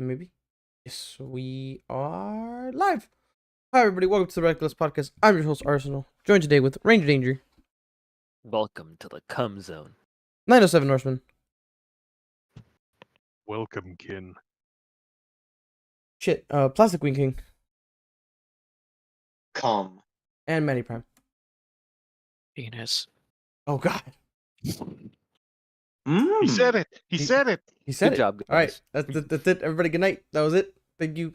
Maybe. Yes, we are live. Hi, everybody. Welcome to the Reckless Podcast. I'm your host, Arsenal. Joined today with Ranger Danger, Welcome to the cum zone. 907 Norseman, Welcome, kin. Plastic Wing King, Come. and Manny Prime. Penis. Oh, God. He said it. He said it. He said Good it. job, All right. guys. That's it. Everybody, good night. That was it. Thank you.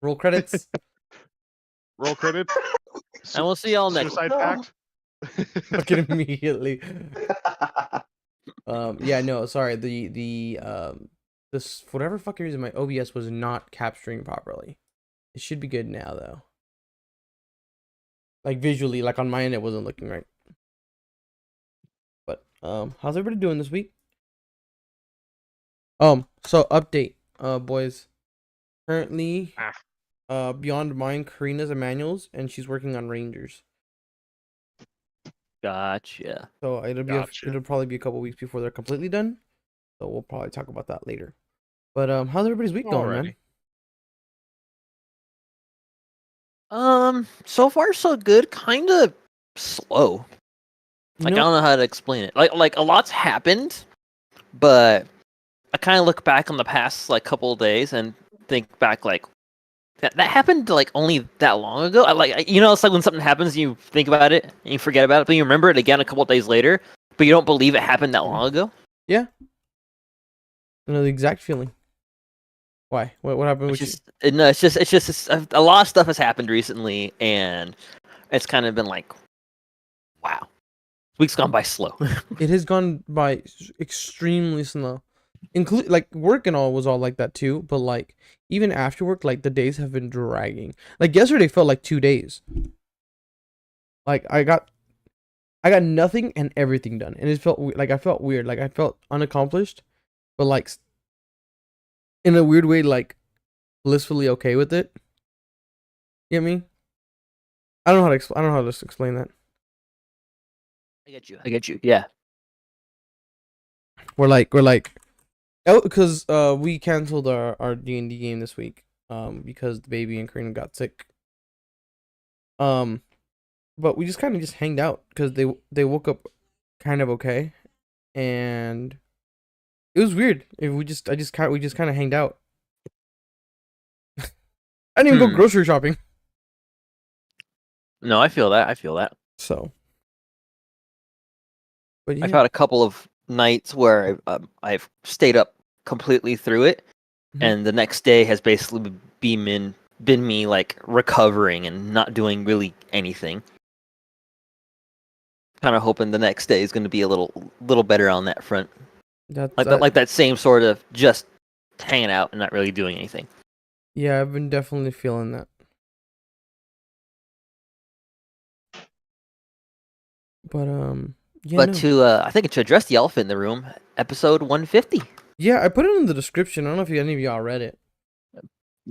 Roll credits. Roll credits. And we'll see y'all next. Suicide pact. Fucking immediately. Yeah, no, sorry. This, for whatever fucking reason, my OBS was not capturing properly. It should be good now, though. Like, visually, like, on my end, it wasn't looking right. But, how's everybody doing this week? So, update, boys. Currently, Beyond Mine, Karina's a manuals, and she's working on Rangers. Gotcha. So, it'll probably be a couple weeks before they're completely done. So, we'll probably talk about that later. But, how's everybody's week going, man? So far so good. Kind of slow. Like, I don't know how to explain it. Like a lot's happened, but I kind of look back on the past like couple of days and think back like that happened like only that long ago. It's like when something happens, you think about it and you forget about it, but you remember it again a couple of days later, but you don't believe it happened that long ago. Yeah. I know the exact feeling. Why? What happened with you? No, it's just a lot of stuff has happened recently, and it's kind of been like, wow, week's gone by slow. It has gone by extremely slow. Like work and all was all like that too, but like even after work, like the days have been dragging. Like yesterday felt like 2 days. Like I got nothing and everything done, and it felt like I felt weird, like I felt unaccomplished, but like in a weird way, like blissfully okay with it. You get me? I don't know how to explain that. I get you. Yeah. We're like, oh, because we canceled our D&D game this week, because the baby and Karina got sick. But we just kind of hanged out because they woke up kind of okay, and it was weird. We just kind of hanged out. I didn't even go grocery shopping. No, I feel that. So, but yeah. I've had a couple of nights where I've stayed up completely through it, and the next day has basically been me like recovering and not doing really anything. Kind of hoping the next day is going to be a little better on that front. Like that same sort of just hanging out and not really doing anything. Yeah, I've been definitely feeling that. But yeah, but I think to address the elephant in the room, episode 150. Yeah, I put it in the description. I don't know if any of y'all read it.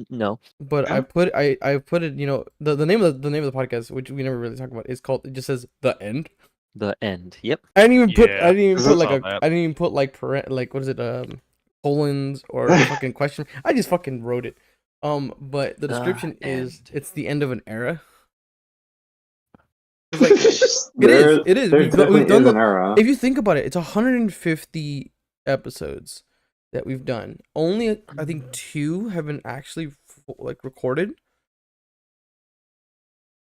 No. But I put it, you know, the name of the podcast, which we never really talk about, is called, it just says The End. The End. Yep. I didn't even put like what is it, colons or fucking question. I just fucking wrote it. But the description is it's the end of an era. It's like, it is. We've done an era. If you think about it, it's 150 episodes that we've done. Only I think 2 have been actually like recorded.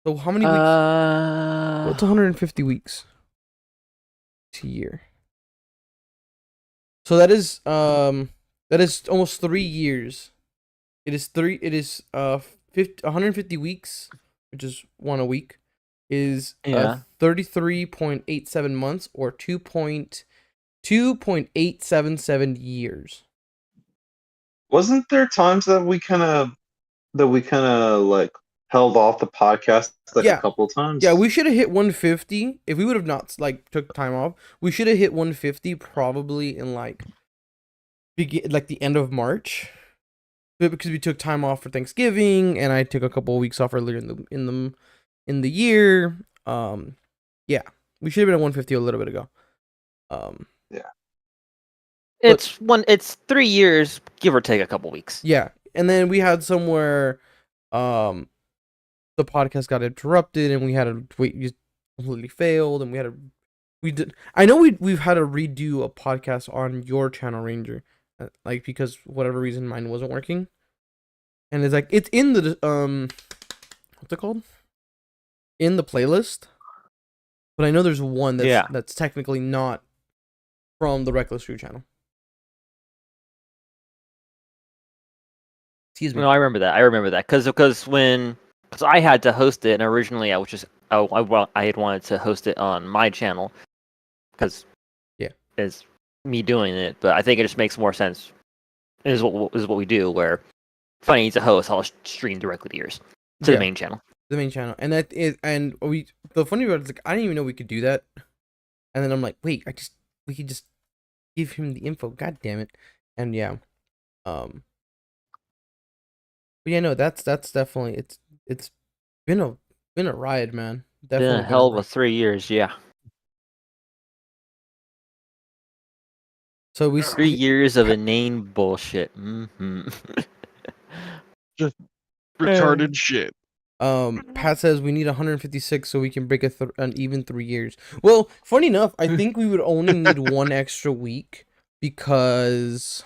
So how many weeks? What's 150 weeks? It's a year. So that is almost 3 years. It is 150 weeks, which is 1 a week, is 33.87 months, or 2.877 years. Wasn't there times that we kind of like held off the podcast a couple times? Yeah, we should have hit 150 if we would have not like took time off. We should have hit 150 probably in like the end of March, because we took time off for Thanksgiving, and I took a couple of weeks off earlier in the year. Yeah, we should have been at 150 a little bit ago. Yeah. It's 3 years, give or take a couple weeks. Yeah, and then we had somewhere, the podcast got interrupted, and we had to wait. You completely failed, and we did. I know we've had to redo a podcast on your channel, Ranger, like because for whatever reason mine wasn't working, and it's like it's in the what's it called? In the playlist, but I know there's one that's technically not from the Reckless Crew channel. Excuse me. No, I remember that because I had to host it, and originally I was just I had wanted to host it on my channel because it's me doing it, but I think it just makes more sense. Is what we do, where if I need to host, I'll stream directly to yours to the main channel. The main channel, and the funny part is like I didn't even know we could do that, and then I'm like, wait, we could just give him the info. God damn it, and yeah, but yeah, no, that's definitely it's been a ride, man. Definitely Been a hell of a 3 years, yeah. So 3 years of inane bullshit. Mm-hmm. Just retarded shit. Pat says we need 156 so we can break an even 3 years. Well, funny enough, I think we would only need one extra week because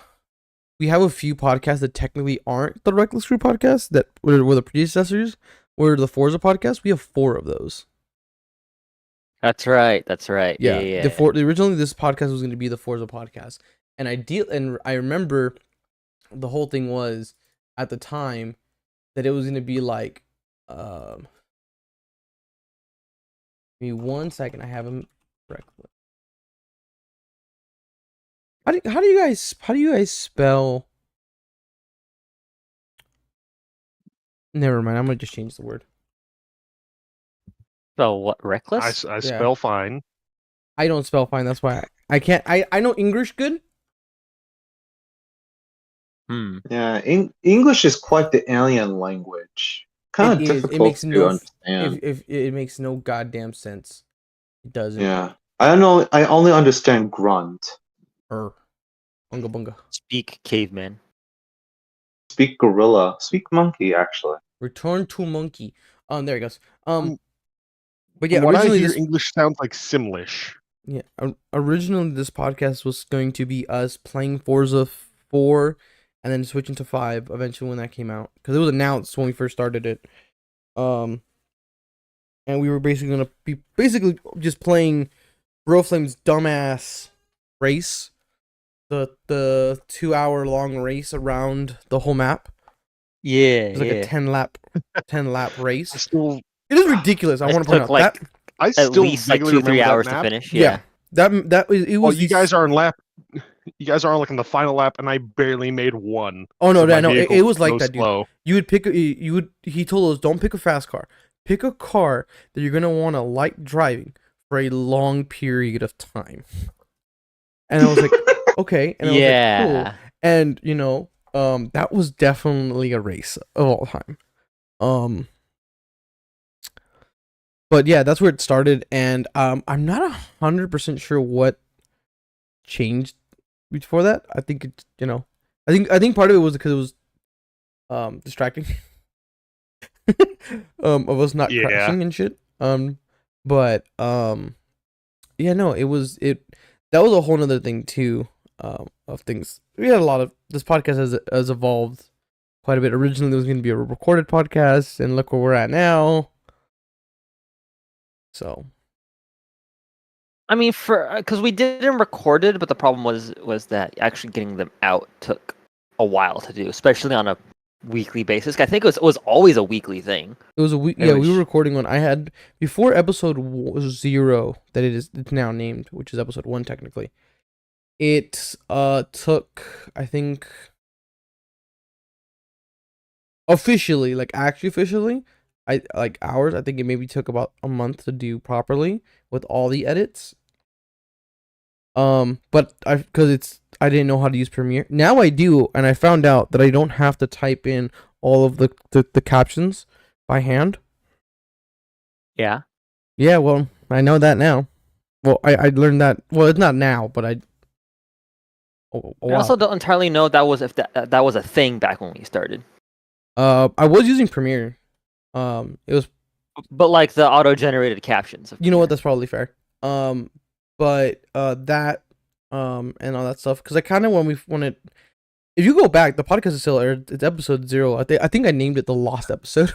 we have a few podcasts that technically aren't the Reckless Crew podcast that were the predecessors, were the Forza podcast. We have 4 of those. That's right. Yeah. Originally this podcast was going to be the Forza podcast, and I remember the whole thing was at the time that it was going to be like, give me 1 second. I have them correctly. How do you guys spell? Never mind. I'm gonna just change the word. So what? Reckless? I spell fine. I don't spell fine. That's why I can't. I know English good. Yeah, English is quite the alien language. Kind of difficult to understand. If it makes no goddamn sense, it doesn't. Yeah, I only understand grunt. Bunga bunga. Speak caveman. Speak gorilla. Speak monkey. Actually, Return to monkey. There it goes. But yeah, what I originally hear English sounds like Simlish. Yeah, originally this podcast was going to be us playing Forza 4 and then switching to 5 eventually when that came out, because it was announced when we first started it. And we were basically going to be just playing Broflame's dumbass race, the 2-hour long race around the whole map. Yeah, It's like a 10 lap race. Still, it is ridiculous. I want to point out like, that I at still least like vaguely 2-3 remember hours that to map. finish. Yeah. That was it. Well, Was you guys are in lap. You guys are like in the final lap, and I barely made one. Oh no, so no, it was like that, slow. dude. You would pick. He told us, don't pick a fast car. Pick a car that you're gonna want to like driving for a long period of time. And I was like, okay. And I was like, cool. And that was definitely a race of all time. But yeah, that's where it started, and I'm not 100% sure what changed before that. I think it's I think part of it was because it was distracting of us not crashing and shit. But yeah, no, that was a whole nother thing too, of things. We had a lot of this podcast has evolved quite a bit. Originally it was going to be a recorded podcast, and look where we're at now. So I mean, because we didn't record it, but the problem was that actually getting them out took a while to do, especially on a weekly basis. I think it was always a weekly thing. It was a week. Yeah, we were recording on. I had before episode 0 that it's now named, which is episode 1 technically. It took, I think, officially, I like hours. I think it maybe took about a month to do properly with all the edits. But I didn't know how to use Premiere. Now I do, and I found out that I don't have to type in all of the captions by hand. Yeah. Yeah, well, I know that now. Well, I learned that. Well, it's not now, but a I while. also don't entirely know if that was a thing back when we started. I was using Premiere. It was, But like the auto-generated captions. Of you know what? Premiere. That's probably fair. But that and all that stuff, because I kind of when we wanted. If you go back, the podcast is still aired. It's episode 0. I think I named it the Lost episode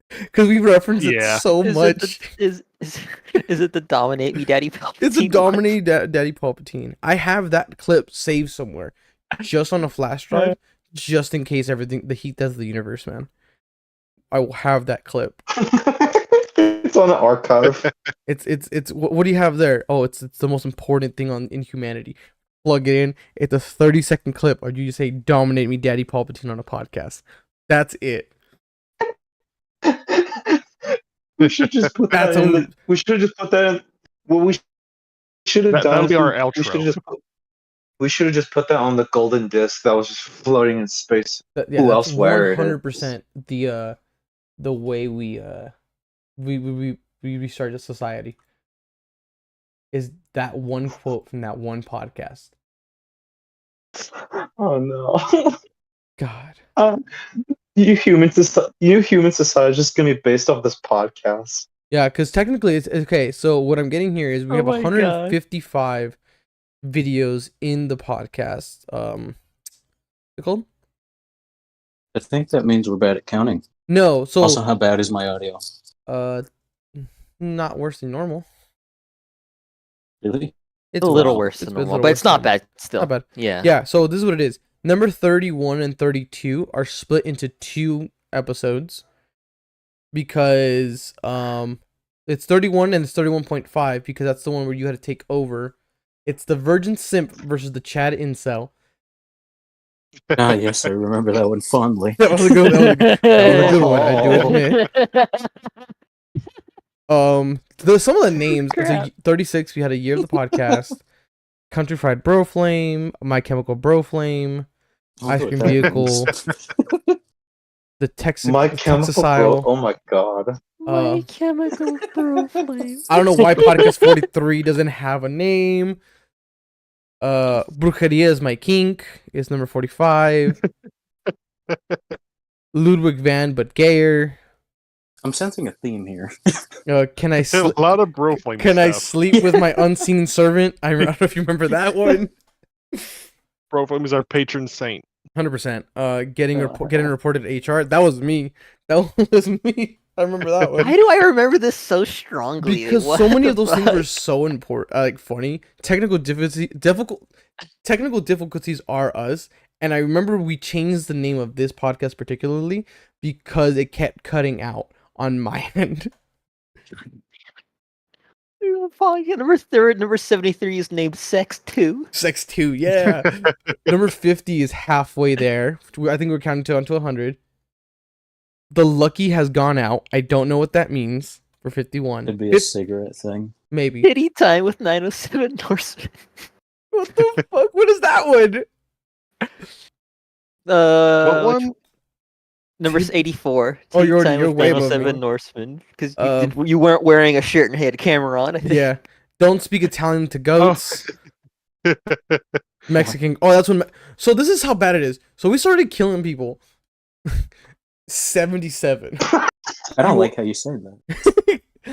because we referenced Yeah. it so much. Is it the Dominate Me Daddy Palpatine? It's a one? Dominate Daddy Palpatine. I have that clip saved somewhere, just on a flash drive, just in case everything, the heat death of the universe, man. I will have that clip. It's on the archive. It's what do you have there? Oh, it's the most important thing in humanity. Plug it in. It's a 30-second clip, or you just say "Dominate Me, Daddy Palpatine" on a podcast. That's it. We should just put that That's in. We should just put that in. What we should have done. That'll be our We should outro. have just put that on the golden disc that was just floating in space. Yeah, Who that's else wear it? 100% the way we restarted society. Is that one quote from that one podcast? Oh no! God. You human society is just gonna be based off this podcast. Yeah, because technically it's okay. So what I'm getting here is we Oh have my God. 155 videos in the podcast. What's it called? I think that means we're bad at counting. No, so Also, how bad is my audio? not worse than normal. Really? It's a little well, worse than a normal, little but worse it's not than normal. bad still. Not bad. Yeah. Yeah, so this is what it is. Number 31 and 32 are split into 2 episodes because it's 31 and it's 31.5 because that's the one where you had to take over. It's the Virgin Simp versus the Chad Incel. Ah, yes, I remember that one fondly. That was a good one, I do admit. Some of the names. It's Crap. 36. We had a year of the podcast. Country Fried Bro Flame, My Chemical Bro Flame, Ice Cream Vehicle, the Texas My Chemical Texasile. Bro. Oh my god. My Chemical Bro Flame. I don't know why Podcast 43 doesn't have a name. Brujeria is My Kink is number 45. Ludwig van but gayer. I'm sensing a theme here. Can I A lot of bro flame can I stuff. sleep with my unseen servant? I don't know if you remember that one. Bro flame is our patron saint. 100%. Getting reported to HR. That was me. That was me. I remember that one. Why do I remember this so strongly? Because What so many the of those things were fuck? so important, like funny. Technical difficulties are us, and I remember we changed the name of this podcast particularly because it kept cutting out on my end. Number 73 is named Sex 2. Sex 2, yeah. Number 50 is halfway there. I think we're counting to 100. The Lucky has gone out. I don't know what that means for 51. It'd be a cigarette thing. Maybe. Kitty Time with 907 Norseman. What the fuck? What is that one? What one? Number 84. Oh, Tea you're Time with way above me. 907 Norseman. Because Um, you weren't wearing a shirt and had a camera on. I think. Yeah. Don't speak Italian to goats. Mexican. Oh, that's when. So this is how bad it is. So we started killing people. 77. I don't like how you say that.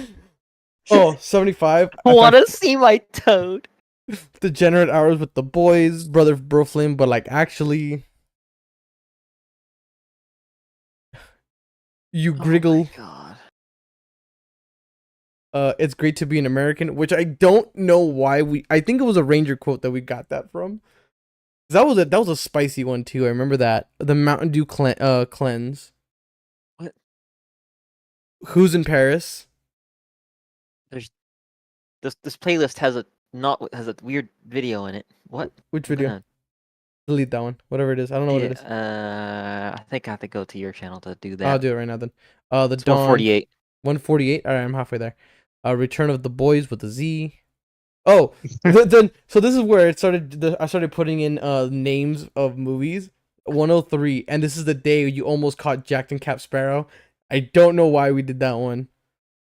Oh, 75. Want to see my toad? Degenerate hours with the boys, brother bro flame, but like actually, you griggle. Oh my God. It's great to be an American, which I don't know why I think it was a Ranger quote that we got that from. That was a spicy one too. I remember that. The Mountain Dew cleanse. What? Who's in Paris? This playlist has a weird video in it. What? Which video? Hold on. Delete that one. Whatever it is. I don't know what it is. I think I have to go to your channel to do that. I'll do it right now then. The It's Dawn 148. 148. All right, I'm halfway there. Return of the Boys with the Z. Oh, then so this is where it started. I started putting in names of movies. 103, and this is the day you almost caught Jack and Cap Sparrow. I don't know why we did that one.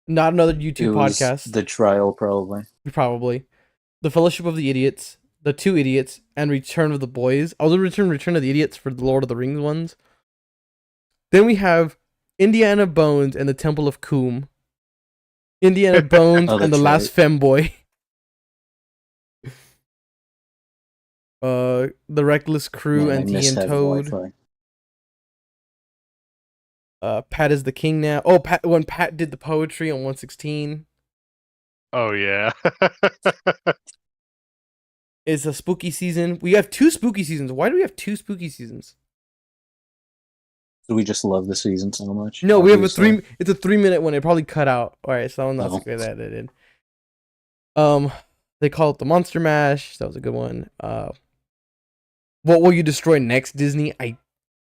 Not another YouTube It was podcast. the trial, probably. Probably. The Fellowship of the Idiots. The Two Idiots, and Return of the Boys. I was Return of the Idiots for the Lord of the Rings ones. Then we have Indiana Bones and the Temple of Coom. Indiana Bones Oh, and the that's Last Femboy. The Reckless Crew Man, I and T miss and having Toad. Wi-Fi. Pat is the king now. Oh, when Pat did the poetry on 116. Oh yeah. It's a spooky season. We have 2 spooky seasons. Why do we have 2 spooky seasons? Do we just love the season so much? No, we have a obviously? 3. It's a 3-minute one. It probably cut out. All right, so that one that's Oh. good that it did. They call it the Monster Mash. That was a good one. What will you destroy next, Disney? I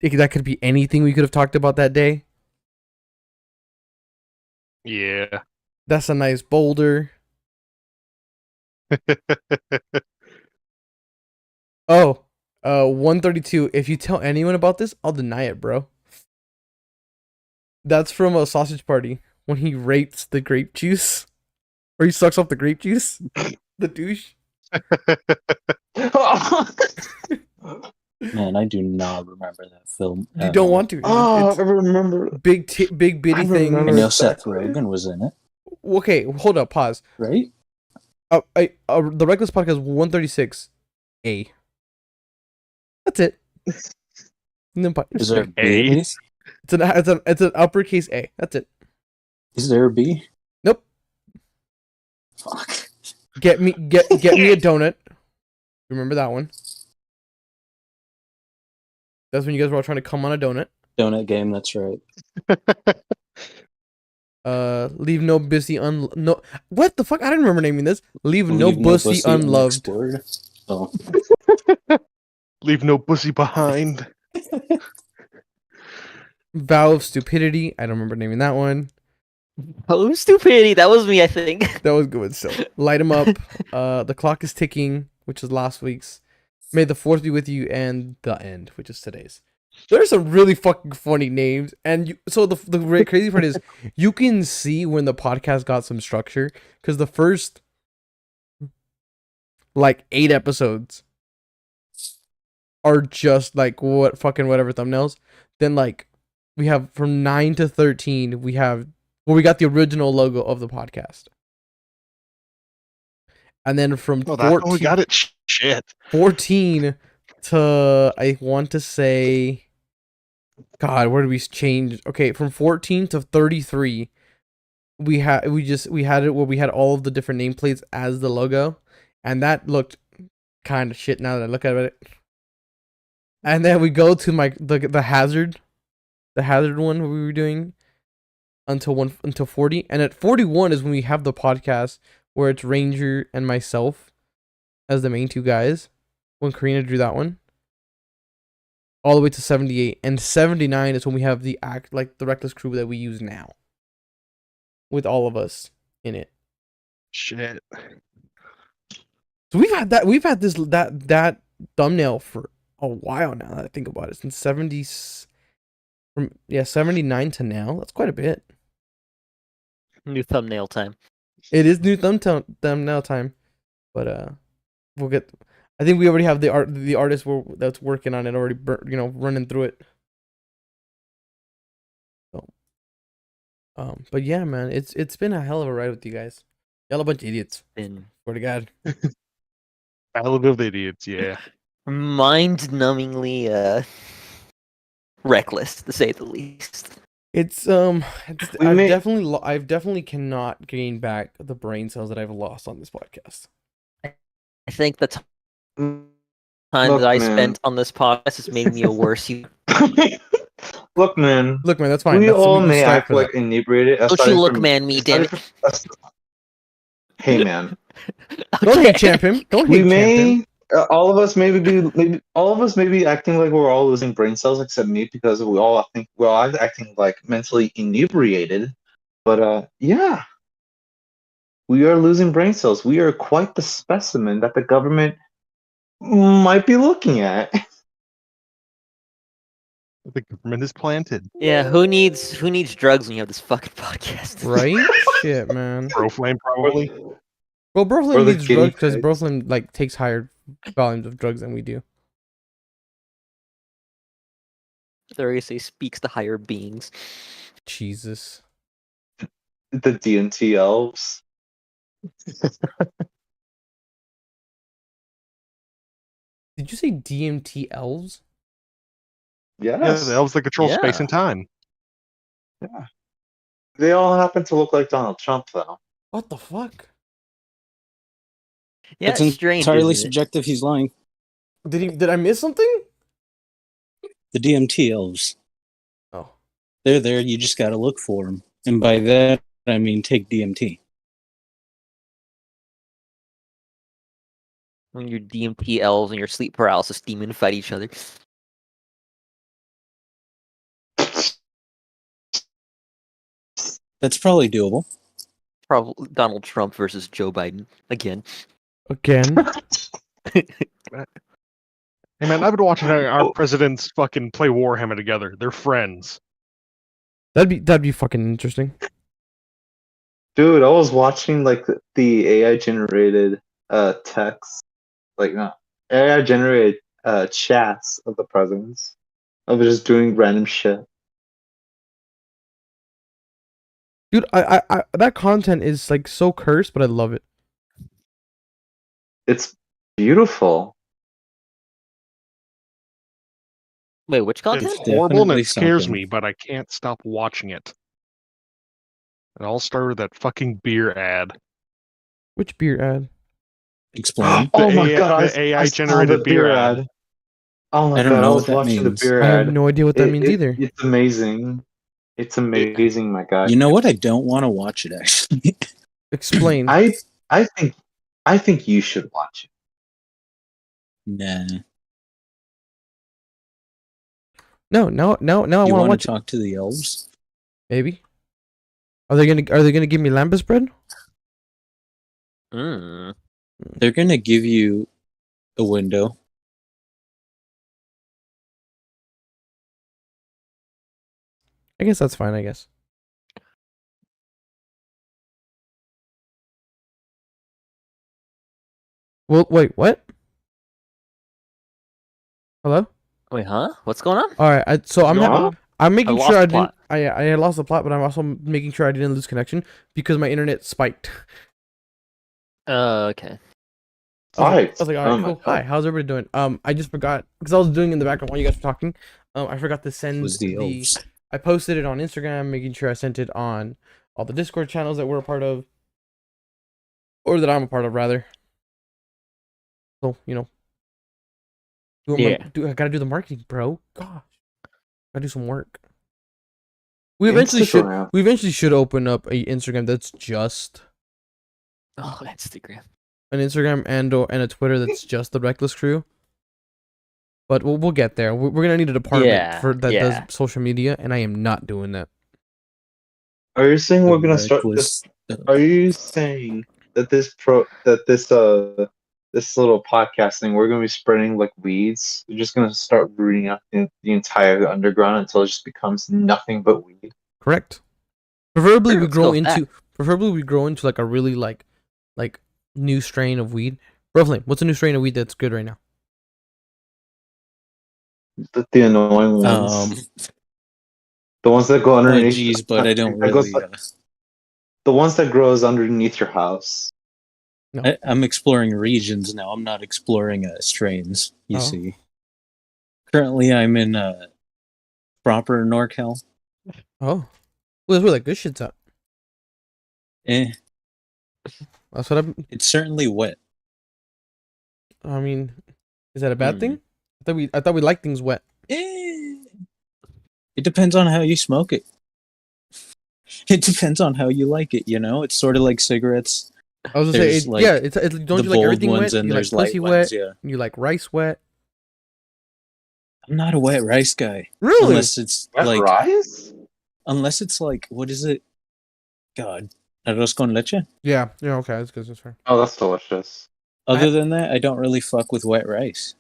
think that could be anything we could have talked about that day. Yeah. That's a nice boulder. Oh, 132. If you tell anyone about this, I'll deny it, bro. That's from a Sausage Party when he rapes the grape juice, or he sucks off the grape juice. The douche. Man, I do not remember that film. You at don't all. want to. Oh, It's I remember. big bitty I thing. remember. I know Seth Rogen was in it, Okay, hold up, pause. right? The Reckless Podcast 136 A. That's it. And then Is there a B? A. at least? it's an uppercase A. That's it. Is there a B? Nope. Fuck. Get me a donut. Remember that one? That's when you guys were all trying to come on a donut. Donut game, that's right. Leave no bussy no. What the fuck? I didn't remember naming this. Leave no bussy unloved. unexplored. Oh. Leave no pussy behind. Vow of stupidity. I don't remember naming that one. Oh, stupidity. That was me, I think. That was good. So light 'em up. The clock is ticking, which is last week's. May the fourth be with you, and the end, which is today's. There's some really fucking funny names, and so the crazy part is you can see when the podcast got some structure because the first like 8 episodes are just like whatever thumbnails. Then like we have from 9 to 13 we got the original logo of the podcast. And then from Oh, that's 14 how we got it. Shit. 14 to I want to say God, where did we change? Okay, from 14 to 33 we had it where we had all of the different nameplates as the logo, and that looked kind of shit now that I look at it. And then we go to the hazard one we were doing until 40, and at 41 is when we have the podcast where it's Ranger and myself as the main 2 guys when Karina drew that one, all the way to 78, and 79 is when we have the Reckless Crew that we use now with all of us in it. Shit. So we've had that thumbnail for a while now that I think about it, since 79 to now. That's quite a bit. New thumbnail time. It is new thumbnail time, but we'll get. I think we already have the artist that's working on it already, running through it. So, but yeah, man, it's been a hell of a ride with you guys. Y'all a bunch of idiots. Been Swear to God. Battle of idiots, yeah. mind-numbingly reckless, to say the least. I've definitely cannot gain back the brain cells that I've lost on this podcast. I think the time Look, that I man. spent on this podcast has made me a worse human. Look, man. Look, man, that's fine. We all can may strive act for like that. inebriated. Don't you look, man, me, damn it. Hey, man. Don't hate champ him. Don't We hate champ him. may. All of us may be acting like we're all losing brain cells except me, because we're all acting like mentally inebriated. But yeah, we are losing brain cells. We are quite the specimen that the government might be looking at. The government is planted. Yeah, who needs drugs when you have this fucking podcast? Right? Shit, man. Proflame, probably. Well, Or Brooklyn the needs guinea drugs because pigs. Brooklyn takes higher volumes of drugs than we do. There you say speaks to higher beings. Jesus. The D&T elves. Did you say DMT elves? Yeah, Yes. the elves that control space Yeah. and time. They all happen to look like Donald Trump, though. What the fuck? Yeah, That's it's strange, entirely isn't it? subjective. He's lying. Did I miss something? The DMT elves. Oh. They're there. You just got to look for them. And by that, I mean take DMT. When your DMT elves and your sleep paralysis demon fight each other. That's probably doable. Probably Donald Trump versus Joe Biden again. Again? Hey man, I've been watching our presidents fucking play Warhammer together. They're friends. That'd be fucking interesting. Dude, I was watching like the AI generated text, like no AI generated chats of the presidents. I was just doing random shit. Dude, I that content is like so cursed, but I love it. It's beautiful. Wait, which content? It's horrible and definitely it scares something. me, but I can't stop watching it. It all started with that fucking beer ad. Which beer ad? Explain. Oh my AI god, the AI I saw generated the beer ad. Oh my I don't god, I know was what that watching the means. beer I have ad. no idea what that means either. It's amazing. It's amazing, my guy. You know what? I don't want to watch it, actually. Explain. I think you should watch it. Nah. No, I You want to want watch to talk to the elves? it. Maybe. Are they gonna give me lambus bread? Mm. They're going to give you a window. I guess that's fine. I guess. Well, wait, what? Hello. Wait, huh? What's going on? All right. So I'm Going Huh? on? I'm making lost sure the I didn't. plot. I lost the plot, but I'm also making sure I didn't lose connection because my internet spiked. Okay. Alright. I was like, all Oh right, my cool. God. Hi, how's everybody doing? I just forgot because I was doing in the background while you guys were talking. I forgot to It send was the elves. I posted it on Instagram, making sure I sent it on all the Discord channels that we're a part of, or that I'm a part of, rather. So Yeah. I gotta do the marketing, bro. Gosh, gotta do some work. We eventually Instagram. should open up a Instagram that's just Oh, Instagram. an Instagram and a Twitter that's just the Reckless Crew. But we'll get there. We're gonna need a department Yeah, that yeah. does social media, and I am not doing that. Are you saying The we're gonna start this? reckless- Are you saying that this this little podcast thing we're gonna be spreading like weeds? We're just gonna start rooting out the entire underground until it just becomes nothing but weed. Correct. Preferably Sure, we let's go with grow into like a really like new strain of weed. Bro, Flame, what's a new strain of weed that's good right now? The annoying ones, the ones that go underneath. geez, but I don't that goes really. the ones that grows underneath your house. I'm exploring regions now. I'm not exploring strains. You Oh. see. Currently, I'm in proper NorCal. Oh, well, that's where like good shit's at. Eh, That's what it's certainly wet. I mean, is that a bad Hmm. thing? I thought we like things wet. Eh, it depends on how you smoke it. It depends on how you like it. It's sort of like cigarettes. I was gonna say, There's, like, it's don't the you like bold everything ones wet? and You like there's light pussy ones. wet. Yeah, You like rice wet. I'm not a wet rice guy. Really? Unless it's Wet like, rice? what is it? God, arroz con leche. Yeah. Okay. That's good. That's fair. Oh, that's delicious. Other than that, I don't really fuck with wet rice.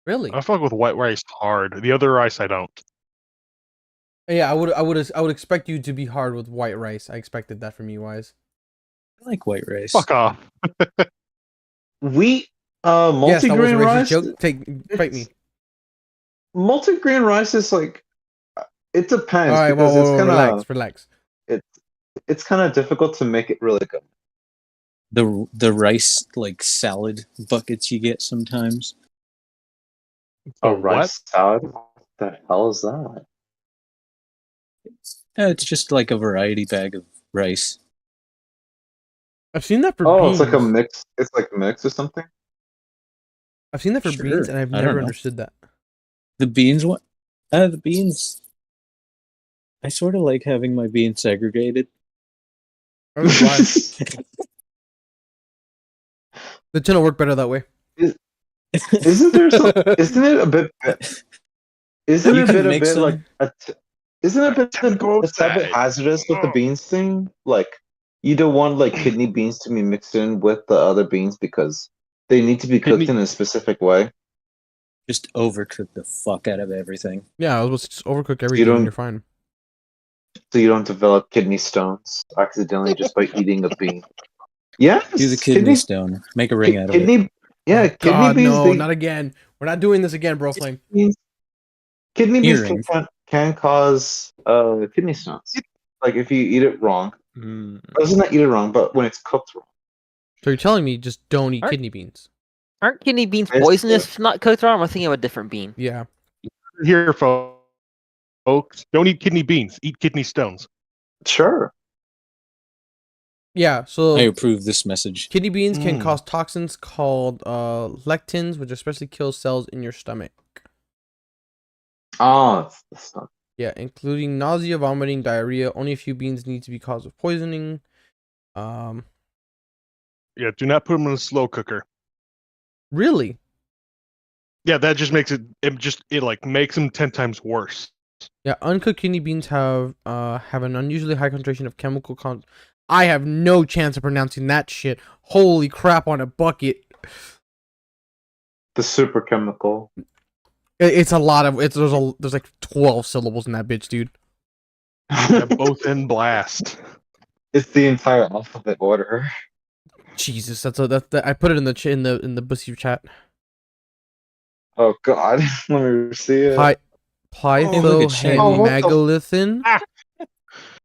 Really? I fuck with white rice hard. The other rice I don't. Yeah. I would expect you to be hard with white rice. I expected that from you, Wise. I like white rice. Fuck off. wheat, Yes, that was a multigrain racist rice. joke. Fight me. Multigrain rice is like it All depends right, because it's kind of relax. it's kind of difficult to make it really good. The rice like salad buckets you get sometimes. A A what? rice salad? What the hell is that? It's just like a variety bag of rice. I've seen that for Oh, beans. it's like a mix. It's like a mix or something. I've seen that for Sure, beans, and I've I don't never know. understood that. The beans one. The beans. I sort of like having my beans segregated. I don't know why. The tin will work better that way. Isn't there some? Isn't it a bit? Isn't You it can a mix bit like them. Isn't it a bit Technical a tad bit side. hazardous with the beans thing? Like you don't want like kidney beans to be mixed in with the other beans because they need to be cooked Kidney- in a specific way. Just overcook the fuck out of everything. Yeah, I was just overcook You everything, and don't you're fine. so you don't develop kidney stones accidentally just by eating a bean. Yes, Do the kidney stone. Make a ring out of it. kidney. Yeah, Oh, kidney God, beans. no, They, not again. We're not doing this again, bro. Flame. kidney beans Earring. can cause kidney stones. Like if you eat it wrong. Mm. Or doesn't not eat it wrong, but when it's cooked wrong. So you're telling me just don't eat Alright. kidney beans? Aren't kidney beans Yes, poisonous if not cooked wrong? Am I thinking of a different bean? Yeah. Here, folks. Don't eat kidney beans. Eat kidney stones. Sure. Yeah. So I approve this message. kidney beans can Mm. cause toxins called lectins, which especially kill cells in your stomach. Oh, it's not. Yeah, including nausea, vomiting, diarrhea. Only a few beans need to be cause of poisoning. Yeah, do not put them in a slow cooker. Really? Yeah, that just makes it. It like makes them 10 times worse. Yeah, uncooked kidney beans have an unusually high concentration of chemical I have no chance of pronouncing that shit. Holy crap on a bucket. The super chemical. It's a lot of there's like 12 syllables in that bitch, dude. Yeah, both in blast. It's the entire alphabet order. Jesus, I put it in the Bussy chat. Oh God, let me see it. look at Shane. Oh, what the- Pythohemagalithin. Ah.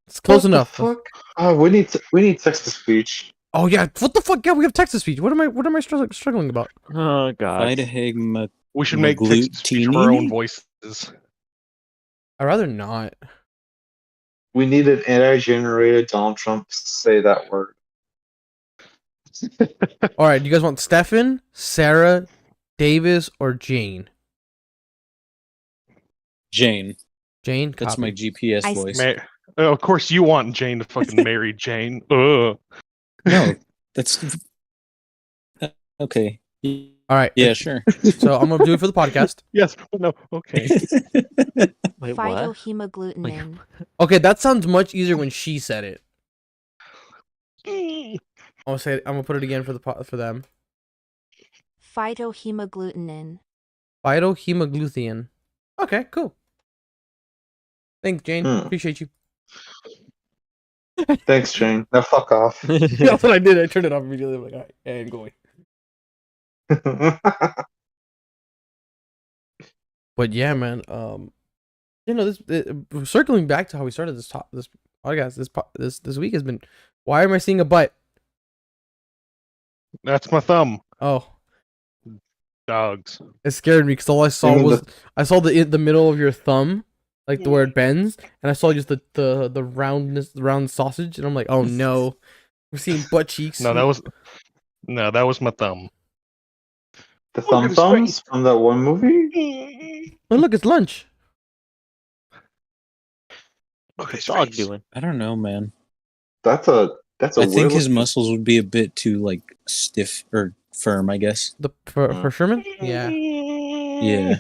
It's close What the enough. fuck? Oh, we need text to speech. Oh yeah, what the fuck? Yeah, we have text to speech. What am I struggling about? Oh god. Phytohegma. We should make text to speech for our own voices. I'd rather not. We need an AI-generated Donald Trump say that word. All right, do you guys want Stefan, Sarah, Davis, or Jane? Jane. Jane, That's copy. my GPS I- voice. Of course, you want Jane to fucking marry Jane. Ugh. No, that's okay. All right. Yeah, sure. So I'm gonna do it for the podcast. Yes, but no. Okay. Wait, what? Phytohemagglutinin. Okay, that sounds much easier when she said it. I'll say it, I'm gonna put it again for for them. Phytohemagglutinin. Phytohemagglutinin. Okay, cool. Thanks, Jane. Hmm. Appreciate you. Thanks, Jane. Now fuck off. That's what I did. I turned it off immediately. I'm like, all right, and going. But yeah, man. Circling back to how we started this podcast, this week has been. Why am I seeing a butt? That's my thumb. Oh, Dogs. it scared me because all I saw mean was I saw the middle of your thumb, like the where it bends, and I saw just the roundness, the round sausage, and I'm like, oh no, we're seeing butt cheeks. No, that was my thumb. The Look at his thumbs from that one movie. Oh look, it's lunch. What's the dog doing? I don't know, man. That's a I think weird his looking- muscles would be a bit too like stiff or firm, I guess. For Sherman? Yeah, Yeah.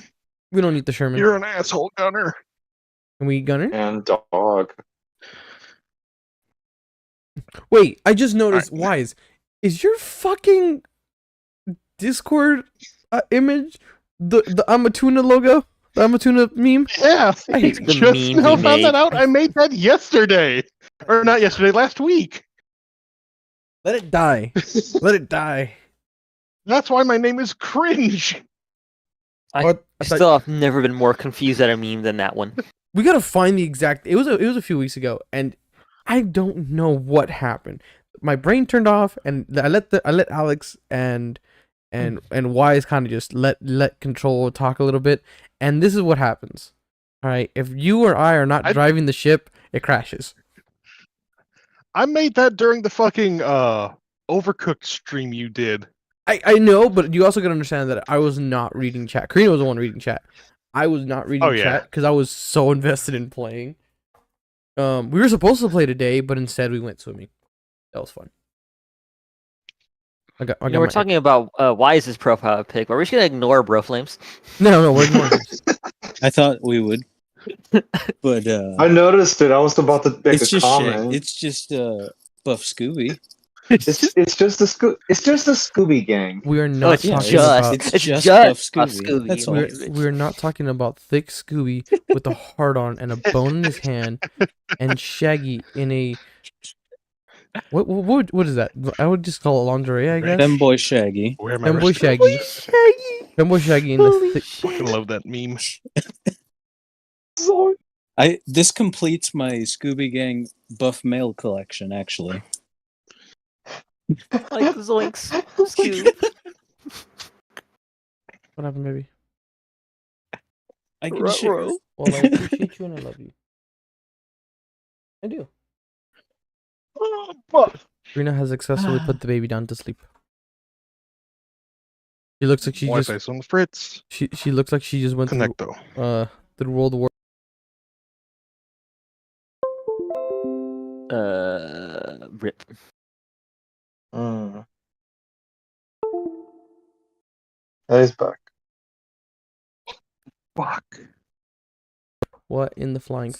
we don't need the Sherman. You're an asshole, Gunner. Can we gunner? and dog. Wait, I just noticed. Wise, is your fucking Discord image the I'm a tuna logo? The I'm a tuna meme? Yeah, I hate the just meme now he found that made. out. I made that yesterday, or not yesterday, last week. Let it die. Let it die. That's why my name is Cringe. I What? I thought- still have never been more confused at a meme than that one. We gotta find the exact. It was a few weeks ago, and I don't know what happened. My brain turned off, and I let Alex and Wise kind of just let control talk a little bit, and this is what happens. All right, if you or I are not driving the ship, it crashes. I made that during the fucking Overcooked stream you did. I know, but you also gotta understand that I was not reading chat. Karina was the one reading chat. I was not reading Oh, yeah. chat because I was so invested in playing. We were supposed to play today, but instead we went swimming. That was fun. I got We're my- talking about Wise's profile pic, but we're just gonna ignore Bro Flames. No, we're ignoring this. I thought we would, but I noticed it. I was about to make it's a just comment. It's just Buff Scooby. It's just a Scooby gang. We are not yeah, talking just- about. it's it's just just Buff Buff Scooby. Scooby. That's all. We're not talking about thick Scooby with a heart on and a bone in his hand, and Shaggy in a what is that? I would just call it lingerie, I guess. Femboy Shaggy. Where my Femboy respect? Shaggy. Femboy Shaggy in the thick. Fucking love that meme. This completes my Scooby Gang Buff Mail collection. Actually, Like Zoinks. Scoob. What happened, baby? I can Ruh-roh. Well, I appreciate you and I love you. I do. Rena has successfully put the baby down to sleep. She looks like she Wi-Fi just on Fritz. she looks like she just went Connecto. through World War. Rip. Mm. That is back. Fuck. What in the flying?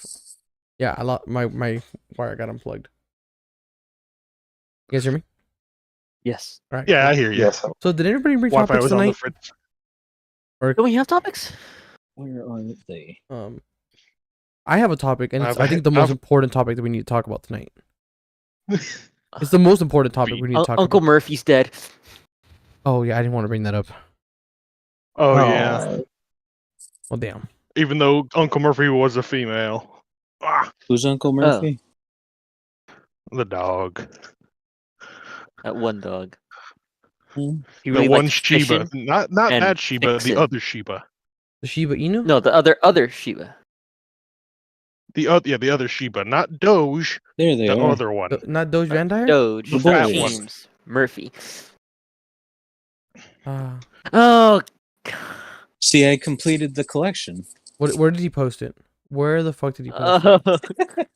Yeah, I lost my wire got unplugged. You guys hear me? Yes. All right. Yeah, cool. I hear you. Yes. So did anybody bring Wi-Fi topics was on the tonight? Fritz. Do we have topics? where are they? I have a topic, and it's, I think the most I've- important topic that we need to talk about tonight. It's the most important topic we need to talk Uncle about. Murphy's dead. Oh yeah, I didn't want to bring that up. Oh yeah. Well, damn. Even though Uncle Murphy was a female. Ah, Who's Uncle Murphy? the dog. That one dog. Hmm. He The really one liked Shiba. fishing. Not and that Shiba, fixing. the other Shiba. The Shiba Inu? No, the other Shiba. The other Shiba, not Doge, There they the are. other one. Not Doge Van Dyre? Doge. The fat one. James Murphy. Ah, Oh. See, I completed the collection. where did he post it? Where the fuck did he post it?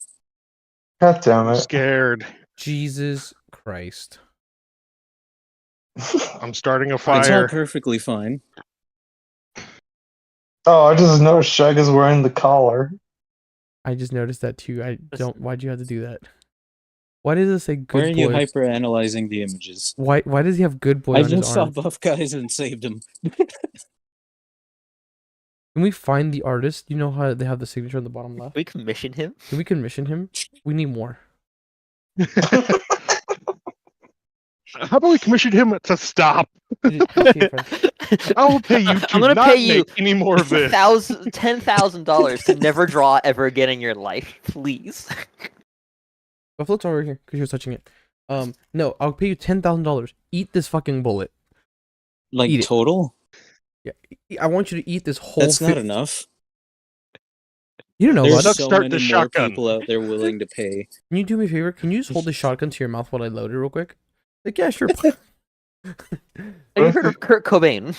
God damn I'm it. scared. Jesus Christ. I'm starting a It's all fire. perfectly fine. Oh, I just noticed Shag is wearing the collar. I just noticed that too. Why'd you have to do that? Why does it say Why good are you boy? hyper analyzing the images? Why does he have good boy I on his just saw arm? buff guys and saved them. Can we find the artist? You know how they have the signature on the bottom left? We commissioned him. Can we commission him? We need more. How about we commission him to stop? I will pay you to I'm gonna not pay you make any more of this. $10,000 to never draw ever again in your life, please. Buffalo's over here because you're touching it. No, I'll pay you $10,000. Eat this fucking bullet. Like Eat it. total? I want you to eat this whole. That's not enough. You don't know There's what? Duck so start many the more shotgun. people out there willing to pay. Can you do me a favor? Can you just hold the shotgun to your mouth while I load it real quick? Like, yeah, sure. Have you heard of Kurt Cobain?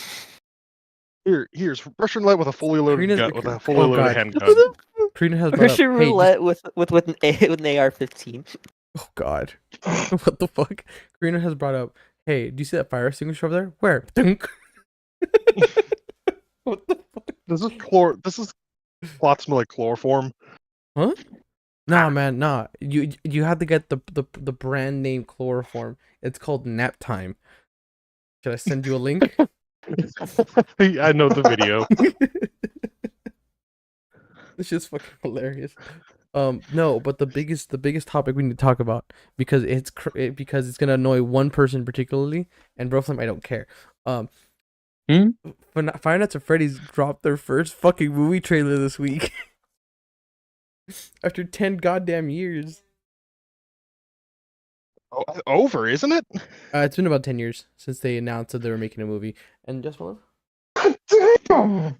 Here's Russian roulette with a fully loaded Karina's- gun, with a fully oh, loaded God. handgun. Karina has brought up. Russian Hey, roulette with an AR-15. oh God, what the fuck? Karina has brought up. Hey, do you see that fire extinguisher over there? Where? Dunk. What the fuck? This is plot smell like chloroform. Nah, man, nah. You have to get the brand name chloroform. It's called Nap Time. Should I send you a link? I know the video. It's just fucking hilarious. No, but the biggest topic we need to talk about because it's gonna annoy one person particularly, and Broflame, I don't care. Um, Hmm? Five Nights at Freddy's dropped their first fucking movie trailer this week. After 10 goddamn years. Oh, over, isn't it? It's been about 10 years since they announced that they were making a movie. And just one, Damn.